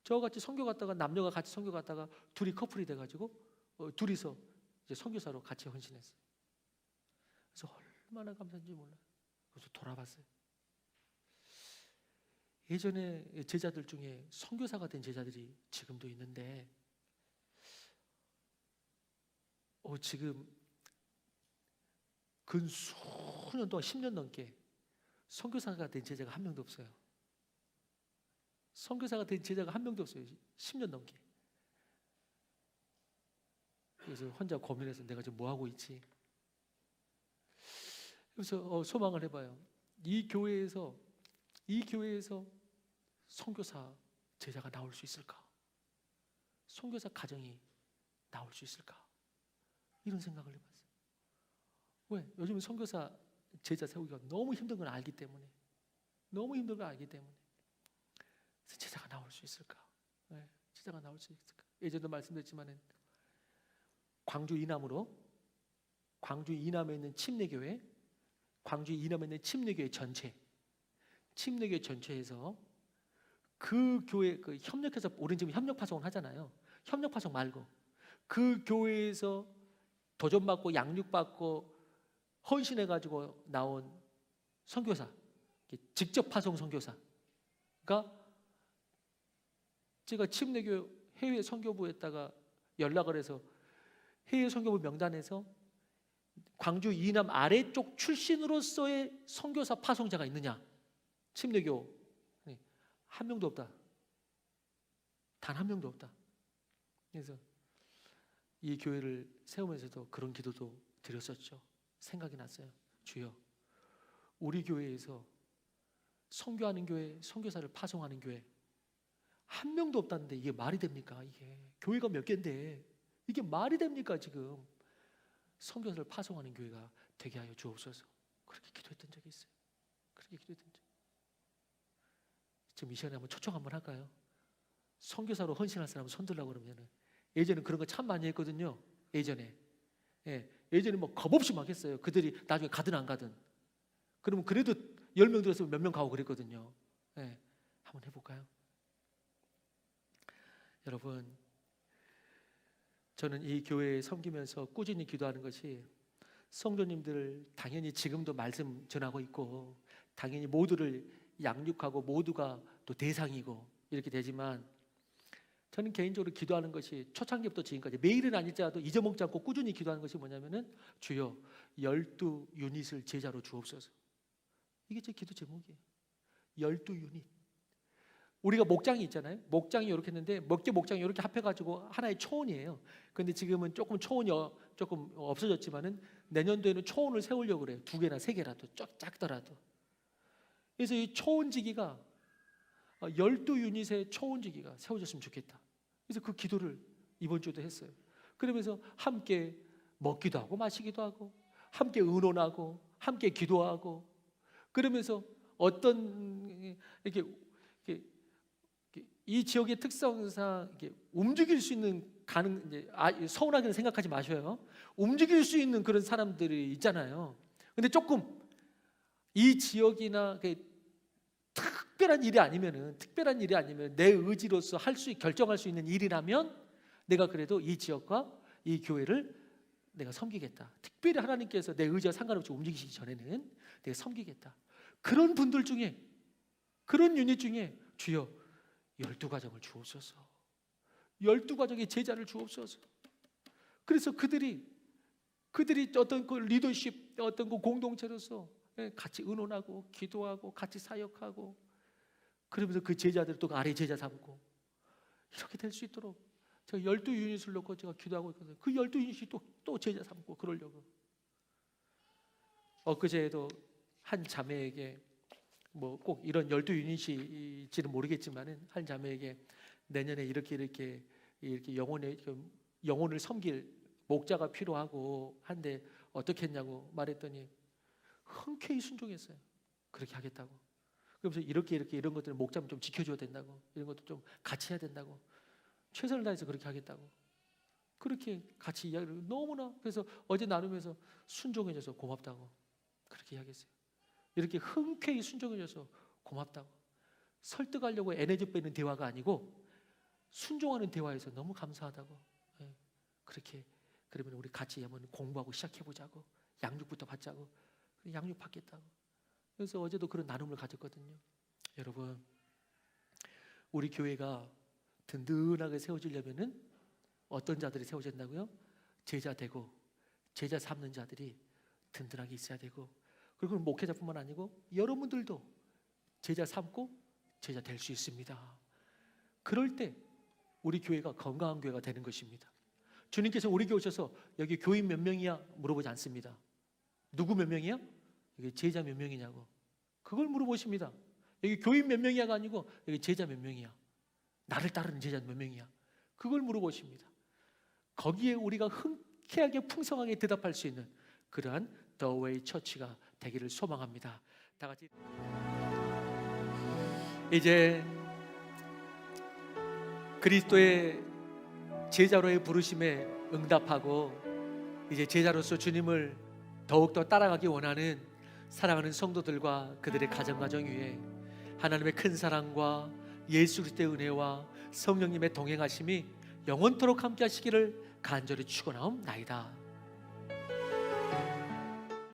저와 같이 선교 갔다가 남녀가 같이 선교 갔다가 둘이 커플이 돼가지고 둘이서 이제 선교사로 같이 헌신했어요. 그래서 얼마나 감사한지 몰라요. 그래서 돌아봤어요. 예전에 제자들 중에 선교사가 된 제자들이 지금도 있는데 지금 근 수년 동안 10년 넘게 선교사가 된 제자가 한 명도 없어요. 선교사가 된 제자가 한 명도 없어요. 10년 넘게. 그래서 혼자 고민해서 내가 지금 뭐 하고 있지? 그래서 소망을 해봐요. 이 교회에서 선교사 제자가 나올 수 있을까? 선교사 가정이 나올 수 있을까? 이런 생각을 해봤어요. 왜? 요즘 선교사 제자 세우기가 너무 힘든 걸 알기 때문에, 그래서 제자가 나올 수 있을까? 네, 제자가 나올 수 있을까? 예전에도 말씀드렸지만은 광주 이남에 있는 침례교회 전체에서 그 교회 협력해서 우리는 지금 협력 파송을 하잖아요. 협력 파송 말고 그 교회에서 도전받고 양육받고 헌신해가지고 나온 선교사, 직접 파송 선교사가 제가 침례교 해외 선교부에다가 연락을 해서 해외 선교부 명단에서 광주 이남 아래쪽 출신으로서의 선교사 파송자가 있느냐? 침례교 한 명도 없다. 단 한 명도 없다. 그래서 이 교회를 세우면서도 그런 기도도 드렸었죠. 생각이 났어요. 주여, 우리 교회에서 선교하는 교회, 선교사를 파송하는 교회 한 명도 없다는데 이게 말이 됩니까? 이게 교회가 몇 개인데 이게 말이 됩니까? 지금 선교사를 파송하는 교회가 되게 하여 주옵소서. 그렇게 기도했던 적이 있어요. 지금 이 시간에 한번 초청 한번 할까요? 선교사로 헌신할 사람 손 들라고 그러면은, 예전에 그런 거 참 많이 했거든요. 예전에 뭐 겁없이 막 했어요. 그들이 나중에 가든 안 가든. 그러면 그래도 10명 들었으면 몇 명 가고 그랬거든요. 한번 해볼까요? 여러분, 저는 이 교회에 섬기면서 꾸준히 기도하는 것이, 성도님들 당연히 지금도 말씀 전하고 있고 당연히 모두를 양육하고 모두가 또 대상이고 이렇게 되지만, 저는 개인적으로 기도하는 것이 초창기부터 지금까지 매일은 아니더라도 잊어먹지 않고 꾸준히 기도하는 것이 뭐냐면은, 주여 12유닛을 제자로 주옵소서. 이게 제 기도 제목이에요. 12유닛. 우리가 목장이 있잖아요. 목장이 이렇게 했는데 몇 개 목장이 이렇게 합해가지고 하나의 초원이에요. 그런데 지금은 조금 초원이 조금 없어졌지만은 내년도에는 초원을 세우려고 그래요. 2개나 3개라도 작더라도. 그래서 이 초원지기가 12유닛의 초원지기가 세워졌으면 좋겠다. 그래서 그 기도를 이번 주도 했어요. 그러면서 함께 먹기도 하고 마시기도 하고 함께 의논하고 함께 기도하고 그러면서 어떤 이렇게 이 지역의 특성상 이렇게 움직일 수 있는 서운하게 생각하지 마셔요. 움직일 수 있는 그런 사람들이 있잖아요. 근데 조금 이 지역이나 특별한 일이 아니면 내 의지로서 결정할 수 있는 일이라면 내가 그래도 이 지역과 이 교회를 내가 섬기겠다. 특별히 하나님께서 내 의지와 상관없이 움직이시기 전에는 내가 섬기겠다. 그런 분들 중에, 그런 유닛 중에 주여 12가정을 주옵소서, 12가정의 제자를 주옵소서. 그래서 그들이 어떤 그 리더십, 어떤 그 공동체로서 같이 의논하고 기도하고 같이 사역하고 그러면서 그 제자들을 또 아래 제자 삼고 이렇게 될 수 있도록 제가 12유닛을 놓고 제가 기도하고 있거든요. 그 12유닛이 또 제자 삼고 그러려고. 엊그제에도 한 자매에게 뭐 꼭 이런 12유닛일지는 모르겠지만은 한 자매에게 내년에 이렇게 영혼을 섬길 목자가 필요하고 한데 어떻게 했냐고 말했더니 흔쾌히 순종했어요. 그렇게 하겠다고. 그러면서 이렇게 이런 것들은 목자면 좀 지켜줘야 된다고, 이런 것도 좀 같이 해야 된다고, 최선을 다해서 그렇게 하겠다고, 그렇게 같이 이야기를 너무나. 그래서 어제 나누면서 순종해줘서 고맙다고 그렇게 이야기했어요. 이렇게 흔쾌히 순종해줘서 고맙다고. 설득하려고 에너지 빼는 대화가 아니고 순종하는 대화에서 너무 감사하다고. 그렇게 그러면 우리 같이 한번 공부하고 시작해보자고, 양육부터 받자고. 양육 받겠다고. 그래서 어제도 그런 나눔을 가졌거든요. 여러분, 우리 교회가 든든하게 세워지려면은 어떤 자들이 세워진다고요? 제자 되고 제자 삼는 자들이 든든하게 있어야 되고, 그리고 목회자뿐만 아니고 여러분들도 제자 삼고 제자 될 수 있습니다. 그럴 때 우리 교회가 건강한 교회가 되는 것입니다. 주님께서 우리 교회 오셔서 여기 교인 몇 명이야 물어보지 않습니다. 누구 몇 명이야? 여기 제자 몇 명이냐고 그걸 물어보십니다. 여기 교인 몇 명이야가 아니고 여기 제자 몇 명이야, 나를 따르는 제자 몇 명이야, 그걸 물어보십니다. 거기에 우리가 흔쾌하게 풍성하게 대답할 수 있는 그러한 The Way 처치가 되기를 소망합니다. 다 같이 이제 그리스도의 제자로의 부르심에 응답하고 이제 제자로서 주님을 더욱더 따라가기 원하는 사랑하는 성도들과 그들의 가정 위에 하나님의 큰 사랑과 예수 그리스도의 은혜와 성령님의 동행하심이 영원토록 함께 하시기를 간절히 축원하옵나이다.